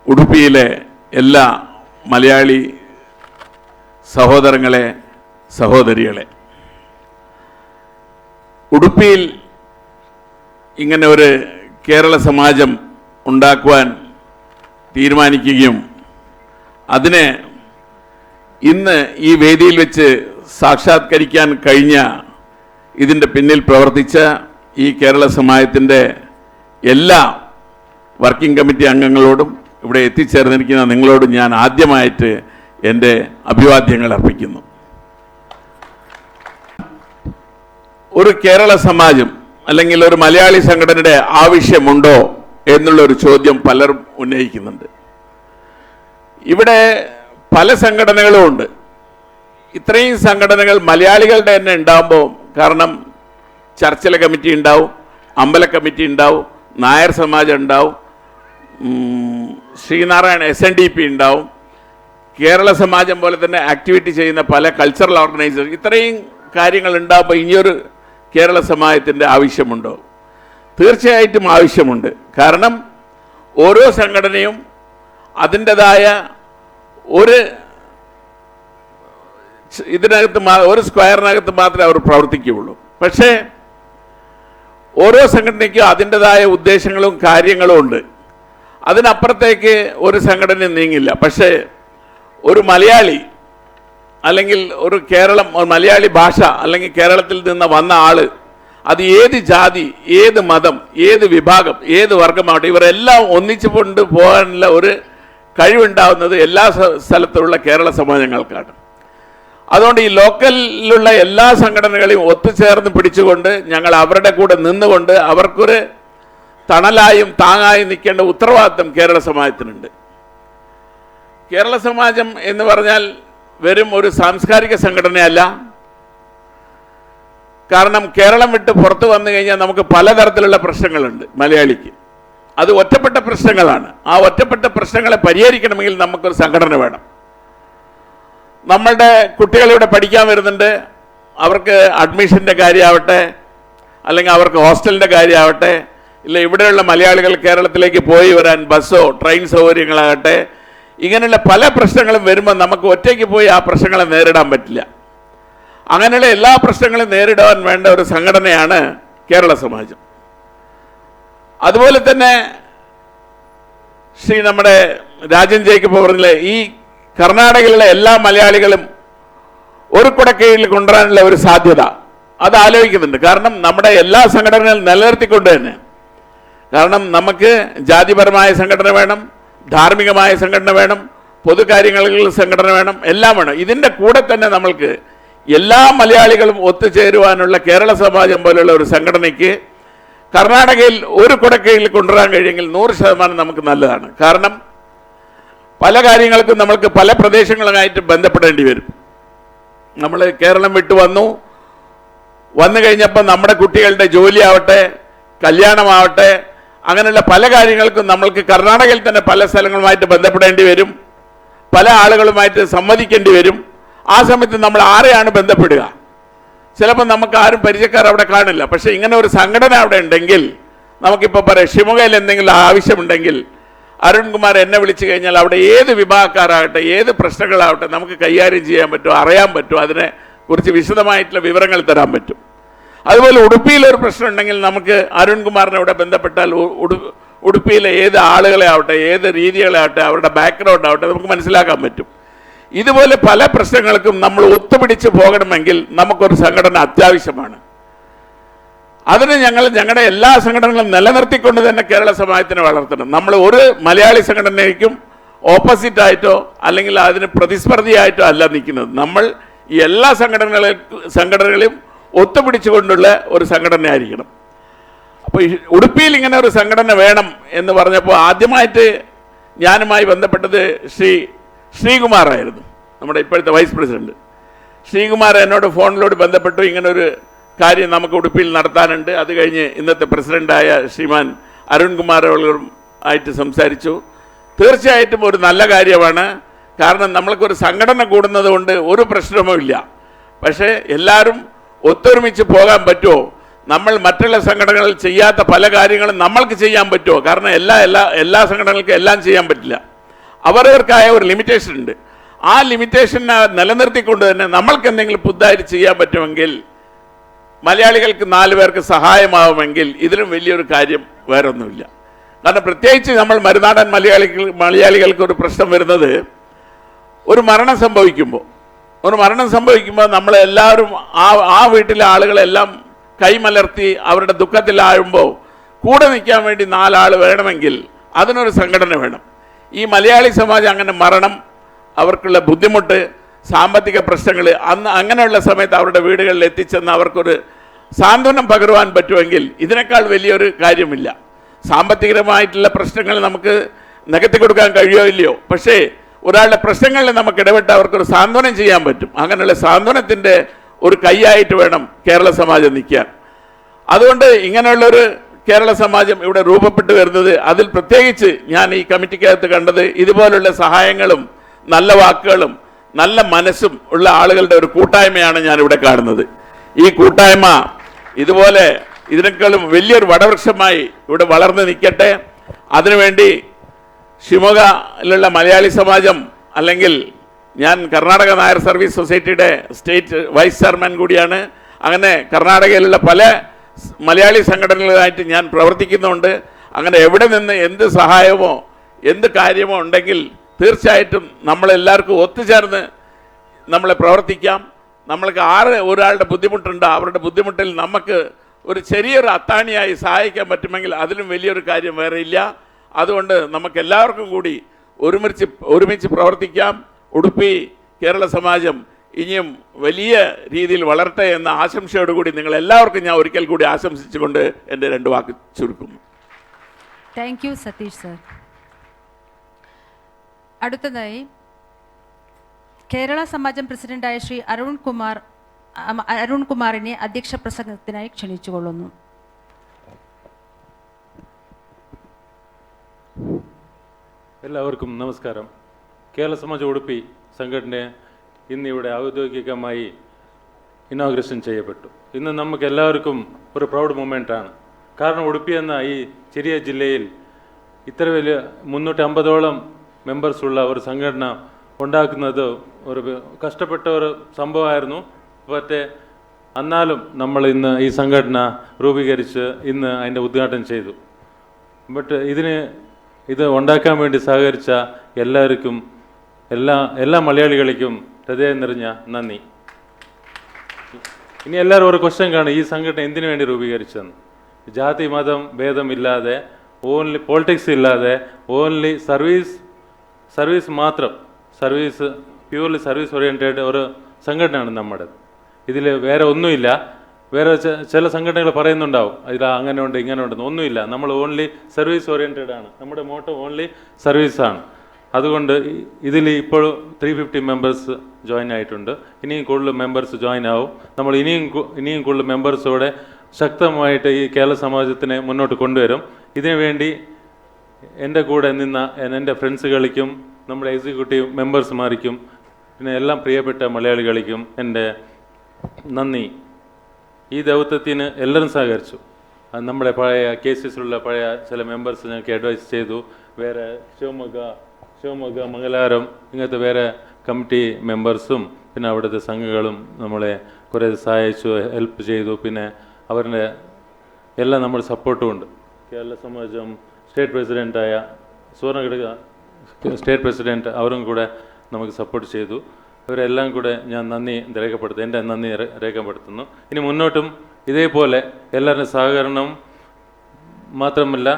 ഉടുപ്പിയിലെ എല്ലാ മലയാളി സഹോദരങ്ങളെ, സഹോദരികളെ, ഉടുപ്പിയിൽ ഇങ്ങനെ ഒരു കേരള സമാജം ഉണ്ടാക്കുവാൻ തീരുമാനിക്കുകയും അതിനെ ഇന്ന് ഈ വേദിയിൽ വെച്ച് സാക്ഷാത്കരിക്കാൻ കഴിഞ്ഞ ഇതിൻ്റെ പിന്നിൽ പ്രവർത്തിച്ച ഈ കേരള സമാജത്തിൻ്റെ എല്ലാ വർക്കിംഗ് കമ്മിറ്റി അംഗങ്ങളോടും ഇവിടെ എത്തിച്ചേർന്നിരിക്കുന്ന നിങ്ങളോടും ഞാൻ ആദ്യമായിട്ട് എൻ്റെ അഭിവാദ്യങ്ങൾ അർപ്പിക്കുന്നു. ഒരു കേരള സമാജം അല്ലെങ്കിൽ ഒരു മലയാളി സംഘടനയുടെ ആവശ്യമുണ്ടോ എന്നുള്ളൊരു ചോദ്യം പലരും ഉന്നയിക്കുന്നുണ്ട്. ഇവിടെ പല സംഘടനകളും ഉണ്ട്. ഇത്രയും സംഘടനകൾ മലയാളികളുടെ തന്നെ ഉണ്ടാകുമ്പോൾ, കാരണം ചർച്ചിലെ കമ്മിറ്റി ഉണ്ടാവും, അമ്പല കമ്മിറ്റി ഉണ്ടാവും, നായർ സമാജം ഉണ്ടാവും, ശ്രീനാരായണ SNDP ഉണ്ടാവും, കേരള സമാജം പോലെ തന്നെ ആക്ടിവിറ്റി ചെയ്യുന്ന പല കൾച്ചറൽ ഓർഗനൈസേഷൻ, ഇത്രയും കാര്യങ്ങൾ ഉണ്ടാകുമ്പോൾ ഇനിയൊരു കേരള സമാജത്തിൻ്റെ ആവശ്യമുണ്ടോ? തീർച്ചയായിട്ടും ആവശ്യമുണ്ട്. കാരണം ഓരോ സംഘടനയും അതിൻ്റെതായ ഒരു ഇതിനകത്ത് ഒരു സ്ക്വയറിനകത്ത് മാത്രമേ അവർ പ്രവർത്തിക്കുകയുള്ളൂ. പക്ഷേ ഓരോ സംഘടനയ്ക്കും അതിൻ്റെതായ ഉദ്ദേശങ്ങളും കാര്യങ്ങളും ഉണ്ട്. അതിനപ്പുറത്തേക്ക് ഒരു സംഘടന നീങ്ങില്ല. പക്ഷേ ഒരു മലയാളി അല്ലെങ്കിൽ ഒരു മലയാളി ഭാഷ അല്ലെങ്കിൽ കേരളത്തിൽ നിന്ന് വന്ന ആള്, അത് ഏത് ജാതി, ഏത് മതം, ഏത് വിഭാഗം, ഏത് വർഗമാവട്ടെ, ഇവരെല്ലാം ഒന്നിച്ചു കൊണ്ട് പോകാനുള്ള ഒരു കഴിവുണ്ടാവുന്നത് എല്ലാ സ്ഥലത്തുള്ള കേരള സമാജങ്ങൾക്കാണ്. അതുകൊണ്ട് ഈ ലോക്കലിലുള്ള എല്ലാ സംഘടനകളെയും ഒത്തുചേർന്ന് പിടിച്ചുകൊണ്ട് ഞങ്ങൾ അവരുടെ കൂടെ നിന്നുകൊണ്ട് അവർക്കൊരു തണലായും താങ്ങായും നിൽക്കേണ്ട ഉത്തരവാദിത്വം കേരള സമാജത്തിനുണ്ട്. കേരള സമാജം എന്ന് പറഞ്ഞാൽ വെറും ഒരു സാംസ്കാരിക സംഘടനയല്ല. കാരണം കേരളം വിട്ട് പുറത്തു വന്നു കഴിഞ്ഞാൽ നമുക്ക് പലതരത്തിലുള്ള പ്രശ്നങ്ങളുണ്ട് മലയാളിക്ക്. അത് ഒറ്റപ്പെട്ട പ്രശ്നങ്ങളാണ്. ആ ഒറ്റപ്പെട്ട പ്രശ്നങ്ങളെ പരിഹരിക്കണമെങ്കിൽ നമുക്കൊരു സംഘടന വേണം. നമ്മളുടെ കുട്ടികളിവിടെ പഠിക്കാൻ വരുന്നുണ്ട്, അവർക്ക് അഡ്മിഷൻ്റെ കാര്യമാവട്ടെ, അല്ലെങ്കിൽ അവർക്ക് ഹോസ്റ്റലിൻ്റെ കാര്യമാവട്ടെ, ഇല്ല ഇവിടെയുള്ള മലയാളികൾ കേരളത്തിലേക്ക് പോയി വരാൻ ബസ്സോ ട്രെയിൻ സൗകര്യങ്ങളാകട്ടെ, ഇങ്ങനെയുള്ള പല പ്രശ്നങ്ങളും വരുമ്പോൾ നമുക്ക് ഒറ്റയ്ക്ക് പോയി ആ പ്രശ്നങ്ങളെ നേരിടാൻ പറ്റില്ല. അങ്ങനെയുള്ള എല്ലാ പ്രശ്നങ്ങളും നേരിടാൻ വേണ്ട ഒരു സംഘടനയാണ് കേരള സമാജം. അതുപോലെ തന്നെ നമ്മുടെ രാജൻ ജേക്കബ് പറഞ്ഞില്ലേ, ഈ കർണാടകയിലുള്ള എല്ലാ മലയാളികളും ഒരു കുടക്കീഴിൽ കൊണ്ടുവരാനുള്ള ഒരു സാധ്യത അത് ആലോചിക്കുന്നുണ്ട്. കാരണം നമ്മുടെ എല്ലാ സംഘടനകളും നിലനിർത്തിക്കൊണ്ട് തന്നെ, കാരണം നമുക്ക് ജാതിപരമായ സംഘടന വേണം, ധാർമ്മികമായ സംഘടന വേണം, പൊതുകാര്യങ്ങളിൽ സംഘടന വേണം, എല്ലാം വേണം. ഇതിൻ്റെ കൂടെ തന്നെ നമ്മൾക്ക് എല്ലാ മലയാളികളും ഒത്തുചേരുവാനുള്ള കേരള സമാജം പോലുള്ള ഒരു സംഘടനയ്ക്ക് കർണാടകയിൽ ഒരു കുടക്കീഴിൽ കൊണ്ടുവരാൻ കഴിയുമെങ്കിൽ 100% നമുക്ക് നല്ലതാണ്. കാരണം പല കാര്യങ്ങൾക്കും നമ്മൾക്ക് പല പ്രദേശങ്ങളുമായിട്ട് ബന്ധപ്പെടേണ്ടി വരും. നമ്മൾ കേരളം വിട്ടു വന്നു കഴിഞ്ഞപ്പോൾ നമ്മുടെ കുട്ടികളുടെ ജോലിയാവട്ടെ, കല്യാണമാവട്ടെ, അങ്ങനെയുള്ള പല കാര്യങ്ങൾക്കും നമ്മൾക്ക് കർണാടകയിൽ തന്നെ പല സ്ഥലങ്ങളുമായിട്ട് ബന്ധപ്പെടേണ്ടി വരും, പല ആളുകളുമായിട്ട് സംവദിക്കേണ്ടി വരും. ആ സമയത്ത് നമ്മൾ ആരെയാണ് ബന്ധപ്പെടുക? ചിലപ്പോൾ നമുക്ക് ആരും പരിചയക്കാർ അവിടെ കാണില്ല. പക്ഷേ ഇങ്ങനെ ഒരു സംഘടന അവിടെ ഉണ്ടെങ്കിൽ, നമുക്കിപ്പോൾ പറയാം, ഷിമുകയിൽ എന്തെങ്കിലും ആവശ്യമുണ്ടെങ്കിൽ അരുൺകുമാർ എന്നെ വിളിച്ചു കഴിഞ്ഞാൽ അവിടെ ഏത് വിഭാഗക്കാരാകട്ടെ, ഏത് പ്രശ്നങ്ങളാവട്ടെ നമുക്ക് കൈകാര്യം ചെയ്യാൻ പറ്റും, അറിയാൻ പറ്റും, അതിനെ കുറിച്ച് വിശദമായിട്ടുള്ള വിവരങ്ങൾ തരാൻ പറ്റും. അതുപോലെ ഉടുപ്പിയിലൊരു പ്രശ്നം ഉണ്ടെങ്കിൽ നമുക്ക് അരുൺകുമാറിനെ ഇവിടെ ബന്ധപ്പെട്ടാൽ ഉടുപ്പിയിലെ ഏത് ആളുകളെ ആവട്ടെ, ഏത് രീതികളെ ആവട്ടെ, അവരുടെ ബാക്ക്ഗ്രൗണ്ട് ആവട്ടെ നമുക്ക് മനസ്സിലാക്കാൻ പറ്റും. ഇതുപോലെ പല പ്രശ്നങ്ങൾക്കും നമ്മൾ ഒത്തുപിടിച്ച് പോകണമെങ്കിൽ നമുക്കൊരു സംഘടന അത്യാവശ്യമാണ്. അതിന് ഞങ്ങളുടെ എല്ലാ സംഘടനകളും നിലനിർത്തിക്കൊണ്ട് തന്നെ കേരള സമാജത്തിനെ വളർത്തണം. നമ്മൾ ഒരു മലയാളി സംഘടനയ്ക്കും ഓപ്പോസിറ്റായിട്ടോ അല്ലെങ്കിൽ അതിന് പ്രതിസ്പർധിയായിട്ടോ അല്ല നിൽക്കുന്നത്. നമ്മൾ ഈ എല്ലാ സംഘടനകളെയും ഒത്തുപിടിച്ചുകൊണ്ടുള്ള ഒരു സംഘടനയായിരിക്കണം. അപ്പോൾ ഉടുപ്പിയിൽ ഇങ്ങനെ ഒരു സംഘടന വേണം എന്ന് പറഞ്ഞപ്പോൾ ആദ്യമായിട്ട് ഞാനുമായി ബന്ധപ്പെട്ടത് ശ്രീകുമാറായിരുന്നു, നമ്മുടെ ഇപ്പോഴത്തെ വൈസ് പ്രസിഡന്റ്. ശ്രീകുമാർ എന്നോട് ഫോണിലൂടെ ബന്ധപ്പെട്ടു, ഇങ്ങനൊരു കാര്യം നമുക്ക് ഉടുപ്പിയിൽ നടത്താനുണ്ട്. അത് കഴിഞ്ഞ് ഇന്നത്തെ പ്രസിഡന്റായ ശ്രീമാൻ അരുൺകുമാർ ആയിട്ട് സംസാരിച്ചു. തീർച്ചയായിട്ടും ഒരു നല്ല കാര്യമാണ്. കാരണം നമ്മൾക്കൊരു സംഘടന കൂടുന്നത് കൊണ്ട് ഒരു പ്രശ്നവുമില്ല. പക്ഷേ എല്ലാവരും ഒത്തൊരുമിച്ച് പോകാൻ പറ്റുമോ? നമ്മൾ മറ്റുള്ള സംഘടനകൾ ചെയ്യാത്ത പല കാര്യങ്ങളും നമ്മൾക്ക് ചെയ്യാൻ പറ്റുമോ? കാരണം എല്ലാ സംഘടനകൾക്കും എല്ലാം ചെയ്യാൻ പറ്റില്ല. അവരവർക്കായ ഒരു ലിമിറ്റേഷൻ ഉണ്ട്. ആ ലിമിറ്റേഷനെ നിലനിർത്തിക്കൊണ്ട് തന്നെ നമ്മൾക്ക് എന്തെങ്കിലും പുതുതായിട്ട് ചെയ്യാൻ പറ്റുമെങ്കിൽ, മലയാളികൾക്ക് 4 പേർക്ക് സഹായമാവുമെങ്കിൽ ഇതിലും വലിയൊരു കാര്യം വേറൊന്നുമില്ല. കാരണം പ്രത്യേകിച്ച് നമ്മൾ മറുനാടൻ മലയാളികൾക്ക് ഒരു പ്രശ്നം വരുന്നത്, ഒരു മരണം സംഭവിക്കുമ്പോൾ നമ്മളെല്ലാവരും ആ വീട്ടിലെ ആളുകളെല്ലാം കൈമലർത്തി അവരുടെ ദുഃഖത്തിലാകുമ്പോൾ കൂടെ നിൽക്കാൻ വേണ്ടി 4 ആൾ വേണമെങ്കിൽ അതിനൊരു സംഘടന വേണം. ഈ മലയാളി സമാജം അങ്ങനെ മരണം, അവർക്കുള്ള ബുദ്ധിമുട്ട്, സാമ്പത്തിക പ്രശ്നങ്ങൾ, അങ്ങനെയുള്ള സമയത്ത് അവരുടെ വീടുകളിൽ എത്തിച്ചെന്ന് അവർക്കൊരു സാന്ത്വനം പകരുവാൻ പറ്റുമെങ്കിൽ ഇതിനേക്കാൾ വലിയൊരു കാര്യമില്ല. സാമ്പത്തികമായിട്ടുള്ള പ്രശ്നങ്ങൾ നമുക്ക് നികത്തി കൊടുക്കാൻ കഴിയോ ഇല്ലയോ, പക്ഷേ ഒരാളുടെ പ്രശ്നങ്ങളിൽ നമുക്ക് ഇടപെട്ട് അവർക്കൊരു സാന്ത്വനം ചെയ്യാൻ പറ്റും. അങ്ങനെയുള്ള സാന്ത്വനത്തിൻ്റെ ഒരു കൈയായിട്ട് വേണം കേരള സമാജം നിൽക്കാൻ. അതുകൊണ്ട് ഇങ്ങനെയുള്ളൊരു കേരള സമാജം ഇവിടെ രൂപപ്പെട്ടു വരുന്നത്, അതിൽ പ്രത്യേകിച്ച് ഞാൻ ഈ കമ്മിറ്റിക്കകത്ത് കണ്ടത് ഇതുപോലുള്ള സഹായങ്ങളും നല്ല വാക്കുകളും നല്ല മനസ്സും ഉള്ള ആളുകളുടെ ഒരു കൂട്ടായ്മയാണ് ഞാനിവിടെ കാണുന്നത്. ഈ കൂട്ടായ്മ ഇതുപോലെ ഇതിനേക്കാളും വലിയൊരു വടവൃക്ഷമായി ഇവിടെ വളർന്നു നിൽക്കട്ടെ. അതിനുവേണ്ടി ഷിമോഗയിലുള്ള മലയാളി സമാജം, അല്ലെങ്കിൽ ഞാൻ കർണാടക നായർ സർവീസ് സൊസൈറ്റിയുടെ സ്റ്റേറ്റ് വൈസ് ചെയർമാൻ കൂടിയാണ്. അങ്ങനെ കർണാടകയിലുള്ള പല മലയാളി സംഘടനകളായിട്ട് ഞാൻ പ്രവർത്തിക്കുന്നുണ്ട്. അങ്ങനെ എവിടെ നിന്ന് എന്ത് സഹായമോ എന്ത് കാര്യമോ ഉണ്ടെങ്കിൽ തീർച്ചയായിട്ടും നമ്മളെല്ലാവർക്കും ഒത്തുചേർന്ന് നമ്മളെ പ്രവർത്തിക്കാം. നമ്മൾക്ക് ഒരാളുടെ ബുദ്ധിമുട്ടുണ്ടോ അവരുടെ ബുദ്ധിമുട്ടിൽ നമുക്ക് ഒരു ചെറിയൊരു അത്താണിയായി സഹായിക്കാൻ പറ്റുമെങ്കിൽ അതിലും വലിയൊരു കാര്യം വേറെ ഇല്ല. അതുകൊണ്ട് നമുക്ക് എല്ലാവർക്കും കൂടി ഒരുമിച്ച് പ്രവർത്തിക്കാം. ഉടുപ്പി കേരള സമാജം ഇനിയും വലിയ രീതിയിൽ വളരട്ടെ എന്ന ആശംസയോടുകൂടി നിങ്ങളെല്ലാവർക്കും ഞാൻ ഒരിക്കൽ കൂടി ആശംസിച്ചുകൊണ്ട് എൻ്റെ 2 വാക്ക് ചുരുക്കുന്നു. Thank you Satish sir. അടുത്തതായി കേരള സമാജം പ്രസിഡന്റായ ശ്രീ അരുൺകുമാറിനെ അധ്യക്ഷ പ്രസംഗത്തിനായി ക്ഷണിച്ചുകൊള്ളുന്നു. എല്ലാവർക്കും നമസ്കാരം. കേരള സമാജം ഉടുപ്പി സംഘടന ഇന്നിവിടെ ഔദ്യോഗികമായി ഇനോഗ്രേഷൻ ചെയ്യപ്പെട്ടു. ഇന്ന് നമുക്ക് എല്ലാവർക്കും ഒരു പ്രൗഡ് മൊമെൻ്റാണ്. കാരണം ഉടുപ്പി എന്ന ഈ ചെറിയ ജില്ലയിൽ ഇത്ര വലിയ 350ഓളം മെമ്പേഴ്സുള്ള ഒരു സംഘടന ഉണ്ടാക്കുന്നത് ഒരു കഷ്ടപ്പെട്ട ഒരു സംഭവമായിരുന്നു. പക്ഷേ എന്നാലും നമ്മൾ ഇന്ന് ഈ സംഘടന രൂപീകരിച്ച് ഇന്ന് അതിൻ്റെ ഉദ്ഘാടനം ചെയ്തു. ഇത് ഉണ്ടാക്കാൻ വേണ്ടി സഹകരിച്ച എല്ലാവർക്കും എല്ലാ മലയാളികൾക്കും ഹൃദയം നിറഞ്ഞ നന്ദി. ഇനി എല്ലാവരും ഒരു ക്വസ്റ്റ്യൻ കാണും, ഈ സംഘടന എന്തിനു വേണ്ടി രൂപീകരിച്ചെന്ന്. ജാതി മതം ഭേദമില്ലാതെ, ഓൺലി പോളിറ്റിക്സ് ഇല്ലാതെ, ഓൺലി സർവീസ് മാത്രം, പ്യൂർലി സർവീസ് ഓറിയൻറ്റഡ് ഒരു സംഘടനയാണ് നമ്മുടെ. ഇതിൽ വേറെ ഒന്നുമില്ല. വേറെ ചില സംഘടനകൾ പറയുന്നുണ്ടാവും ഇതിൽ അങ്ങനെ ഉണ്ട് ഇങ്ങനെ ഉണ്ടെന്ന്. ഒന്നുമില്ല. നമ്മൾ ഓൺലി സർവീസ് ഓറിയൻറ്റഡ് ആണ്. നമ്മുടെ മോട്ടോ ഓൺലി സർവീസാണ്. അതുകൊണ്ട് ഇതിൽ ഇപ്പോൾ 350 മെമ്പേഴ്സ് ജോയിൻ ആയിട്ടുണ്ട്. ഇനിയും കൂടുതൽ മെമ്പേഴ്സ് ജോയിൻ ആവും. നമ്മൾ ഇനിയും കൂടുതൽ മെമ്പേഴ്സോടെ ശക്തമായിട്ട് ഈ കേരള സമാജത്തിനെ മുന്നോട്ട് കൊണ്ടുവരും. ഇതിനുവേണ്ടി എൻ്റെ കൂടെ നിന്ന എൻ്റെ ഫ്രണ്ട്സുകളിക്കും നമ്മുടെ എക്സിക്യൂട്ടീവ് മെമ്പേഴ്സുമാർക്കും പിന്നെ എല്ലാം പ്രിയപ്പെട്ട മലയാളികളിക്കും എൻ്റെ നന്ദി. ഈ ദൗത്യത്തിന് എല്ലാവരും സഹകരിച്ചു. നമ്മുടെ പഴയ കേസസിലുള്ള പഴയ ചില മെമ്പേഴ്സ് ഞങ്ങൾക്ക് അഡ്വൈസ് ചെയ്തു. വേറെ ശിവമൊഗ്ഗ മംഗലാരം ഇങ്ങനത്തെ വേറെ കമ്മിറ്റി മെമ്പേഴ്സും പിന്നെ അവിടുത്തെ സംഘങ്ങളും നമ്മളെ കുറേ സഹായിച്ചു, ഹെൽപ്പ് ചെയ്തു. പിന്നെ അവരുടെ എല്ലാം നമ്മുടെ സപ്പോർട്ടും ഉണ്ട്. കേരള സമാജം സ്റ്റേറ്റ് പ്രസിഡൻ്റായ സുവർണഘടക സ്റ്റേറ്റ് പ്രസിഡൻറ്റ് അവരും കൂടെ നമുക്ക് സപ്പോർട്ട് ചെയ്തു. ഇവരെല്ലാം കൂടെ ഞാൻ എൻ്റെ നന്ദി രേഖപ്പെടുത്തുന്നു. ഇനി മുന്നോട്ടും ഇതേപോലെ എല്ലാവരുടെയും സഹകരണം മാത്രമല്ല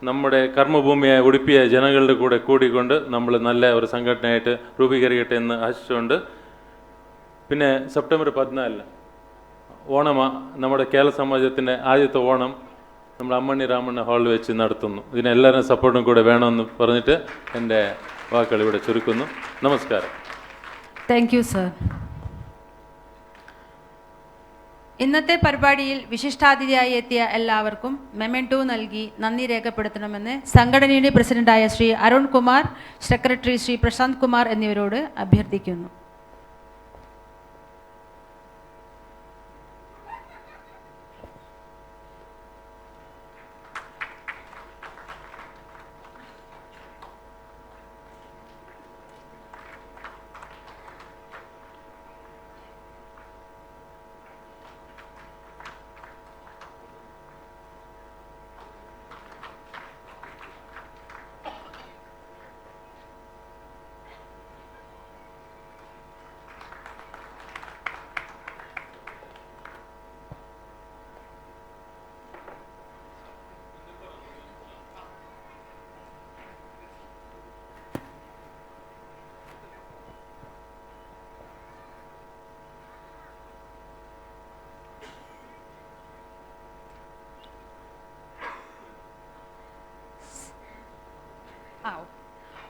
നമ്മുടെ കർമ്മഭൂമിയായ ഉടുപ്പിയ ജനങ്ങളുടെ കൂടെ കൂടിക്കൊണ്ട് നമ്മൾ നല്ല ഒരു സംഘടനയായിട്ട് രൂപീകരിക്കട്ടെ എന്ന് ആശിച്ചുകൊണ്ട്, പിന്നെ സെപ്റ്റംബർ 14 ഓണമാണ്. നമ്മുടെ കേരള സമാജത്തിൻ്റെ ആദ്യത്തെ ഓണം നമ്മൾ അമ്മണി രാമണ്ണ ഹാളിൽ വെച്ച് നടത്തുന്നു. ഇതിനെല്ലാവരും സപ്പോർട്ടും കൂടെ വേണമെന്ന് പറഞ്ഞിട്ട് എൻ്റെ വാക്കുകൾ ഇവിടെ ചുരുക്കുന്നു. നമസ്കാരം. Thank you sir. ഇന്നത്തെ പരിപാടിയിൽ വിശിഷ്ടാതിഥിയായി എത്തിയ എല്ലാവർക്കും മെമെൻറ്റോ നൽകി നന്ദി രേഖപ്പെടുത്തണമെന്ന് സംഘടനയുടെ പ്രസിഡന്റായ ശ്രീ അരുൺ കുമാർ, സെക്രട്ടറി ശ്രീ പ്രശാന്ത് കുമാർ എന്നിവരോട് അഭ്യർത്ഥിക്കുന്നു.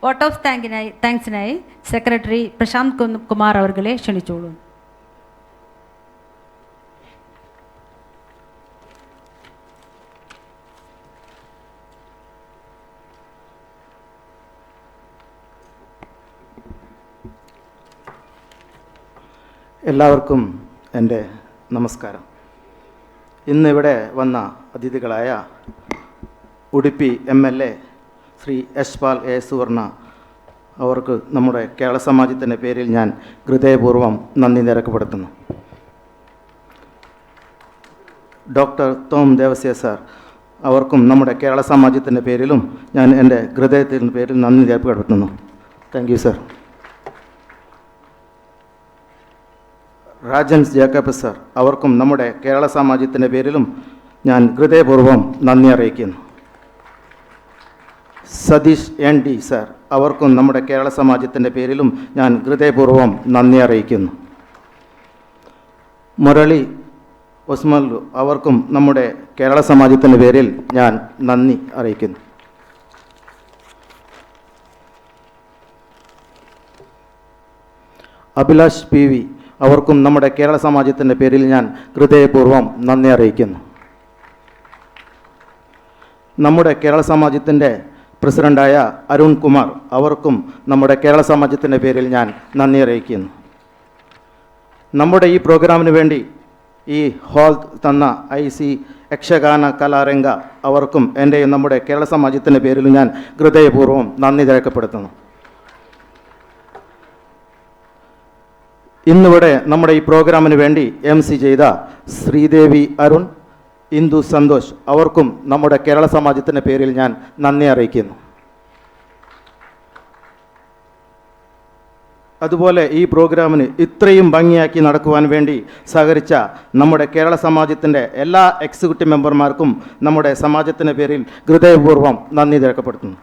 വോട്ട് ഓഫ് താങ്ക്സിനായി സെക്രട്ടറി പ്രശാന്ത് കുമാർ അവർകളെ ക്ഷണിച്ചോളൂ. എല്ലാവർക്കും എൻ്റെ നമസ്കാരം. ഇന്നിവിടെ വന്ന അതിഥികളായ ഉടുപ്പി MLA ശ്രീ യശ്പാൽ A. സുവർണ അവർക്ക് നമ്മുടെ കേരള സമാജത്തിൻ്റെ പേരിൽ ഞാൻ ഹൃദയപൂർവ്വം നന്ദി രേഖപ്പെടുത്തുന്നു. ഡോക്ടർ തോം ദേവസ്യ സാർ അവർക്കും നമ്മുടെ കേരള സമാജത്തിൻ്റെ പേരിലും ഞാൻ എൻ്റെ ഹൃദയത്തിൻ്റെ പേരിൽ നന്ദി രേഖപ്പെടുത്തുന്നു. Thank you sir. Rajan Jacob sir അവർക്കും നമ്മുടെ കേരള സമാജത്തിൻ്റെ പേരിലും ഞാൻ ഹൃദയപൂർവ്വം നന്ദി അറിയിക്കുന്നു. സതീഷ് ND സർ അവർക്കും നമ്മുടെ കേരള സമാജത്തിൻ്റെ പേരിലും ഞാൻ ഹൃദയപൂർവ്വം നന്ദി അറിയിക്കുന്നു. മുരളി ഒസ്മല്ലു അവർക്കും നമ്മുടെ കേരള സമാജത്തിൻ്റെ പേരിൽ ഞാൻ നന്ദി അറിയിക്കുന്നു. അഭിലാഷ് PV അവർക്കും നമ്മുടെ കേരള സമാജത്തിൻ്റെ പേരിൽ ഞാൻ ഹൃദയപൂർവ്വം നന്ദി അറിയിക്കുന്നു. നമ്മുടെ കേരള സമാജത്തിൻ്റെ പ്രസിഡൻ്റായ അരുൺ കുമാർ അവർക്കും നമ്മുടെ കേരള സമാജത്തിൻ്റെ പേരിൽ ഞാൻ നന്ദി അറിയിക്കുന്നു. നമ്മുടെ ഈ പ്രോഗ്രാമിന് വേണ്ടി ഈ ഹാൾ തന്ന IC യക്ഷഗാന കലാരംഗ അവർക്കും എൻ്റെയും നമ്മുടെ കേരള സമാജത്തിൻ്റെ പേരിൽ ഞാൻ ഹൃദയപൂർവ്വം നന്ദി രേഖപ്പെടുത്തുന്നു. ഇന്നിവിടെ നമ്മുടെ ഈ പ്രോഗ്രാമിന് വേണ്ടി MC ചെയ്ത ശ്രീദേവി അരുൺ, ഇന്ദു സന്തോഷ് അവർക്കും നമ്മുടെ കേരള സമാജത്തിൻ്റെ പേരിൽ ഞാൻ നന്ദി അറിയിക്കുന്നു. അതുപോലെ ഈ പ്രോഗ്രാമിന് ഇത്രയും ഭംഗിയാക്കി നടക്കുവാൻ വേണ്ടി സഹകരിച്ച നമ്മുടെ കേരള സമാജത്തിൻ്റെ എല്ലാ എക്സിക്യൂട്ടീവ് മെമ്പർമാർക്കും നമ്മുടെ സമാജത്തിൻ്റെ പേരിൽ ഹൃദയപൂർവ്വം നന്ദി രേഖപ്പെടുത്തുന്നു.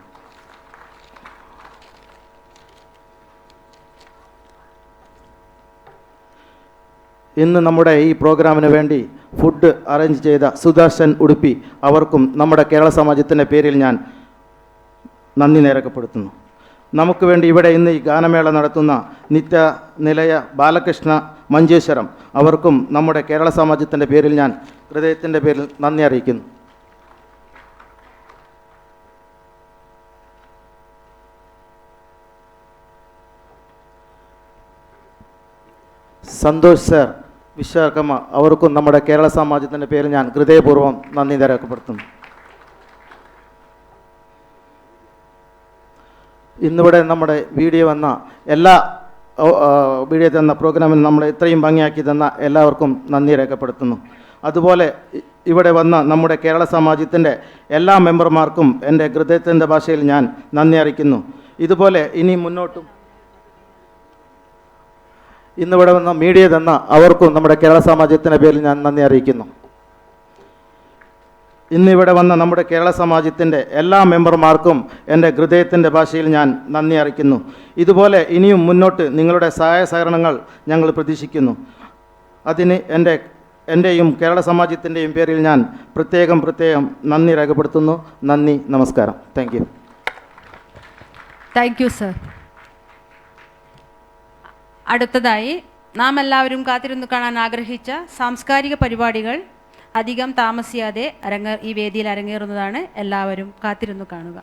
ഇന്ന് നമ്മുടെ ഈ പ്രോഗ്രാമിന് വേണ്ടി ഫുഡ് അറേഞ്ച് ചെയ്ത സുദർശൻ ഉടുപ്പി അവർക്കും നമ്മുടെ കേരള സമാജത്തിൻ്റെ പേരിൽ ഞാൻ നന്ദി രേഖപ്പെടുത്തുന്നു. നമുക്ക് വേണ്ടി ഇവിടെ ഇന്ന് ഈ ഗാനമേള നടത്തുന്ന നിലയ ബാലകൃഷ്ണ മഞ്ചേശ്വരം അവർക്കും നമ്മുടെ കേരള സമാജത്തിൻ്റെ പേരിൽ ഞാൻ ഹൃദയത്തിൻ്റെ പേരിൽ നന്ദി അറിയിക്കുന്നു. സന്തോഷ് സർ, വിശ്വകർമ്മ അവർക്കും നമ്മുടെ കേരള സമാജത്തിൻ്റെ പേരിൽ ഞാൻ ഹൃദയപൂർവ്വം നന്ദി രേഖപ്പെടുത്തുന്നു. ഇന്നിവിടെ നമ്മുടെ വീഡിയോ വന്ന എല്ലാ വീഡിയോ തന്ന പ്രോഗ്രാമിൽ നമ്മളെ ഇത്രയും ഭംഗിയാക്കി തന്ന എല്ലാവർക്കും നന്ദി രേഖപ്പെടുത്തുന്നു. അതുപോലെ ഇവിടെ വന്ന നമ്മുടെ കേരള സമാജത്തിൻ്റെ എല്ലാ മെമ്പർമാർക്കും എൻ്റെ ഹൃദയത്തിൻ്റെ ഭാഷയിൽ ഞാൻ നന്ദി അറിയിക്കുന്നു. ഇതുപോലെ ഇനി മുന്നോട്ടും ഇന്നിവിടെ വന്ന മീഡിയ തന്ന അവർക്കും നമ്മുടെ കേരള സമാജത്തിൻ്റെ പേരിൽ ഞാൻ നന്ദി അറിയിക്കുന്നു. ഇന്നിവിടെ വന്ന നമ്മുടെ കേരള സമാജത്തിൻ്റെ എല്ലാ മെമ്പർമാർക്കും എൻ്റെ ഹൃദയത്തിൻ്റെ ഭാഷയിൽ ഞാൻ നന്ദി അറിയിക്കുന്നു. ഇതുപോലെ ഇനിയും മുന്നോട്ട് നിങ്ങളുടെ സഹായ സഹകരണങ്ങൾ ഞങ്ങൾ പ്രതീക്ഷിക്കുന്നു. അതിന് എൻ്റെയും കേരള സമാജത്തിൻ്റെയും പേരിൽ ഞാൻ പ്രത്യേകം നന്ദി രേഖപ്പെടുത്തുന്നു. നന്ദി, നമസ്കാരം. Thank you. Thank you sir. അടുത്തതായി നാം എല്ലാവരും കാത്തിരുന്നു കാണാൻ ആഗ്രഹിച്ച സാംസ്കാരിക പരിപാടികൾ അധികം താമസിയാതെ ഈ വേദിയിൽ അരങ്ങേറുന്നതാണ്. എല്ലാവരും കാത്തിരുന്നു കാണുക.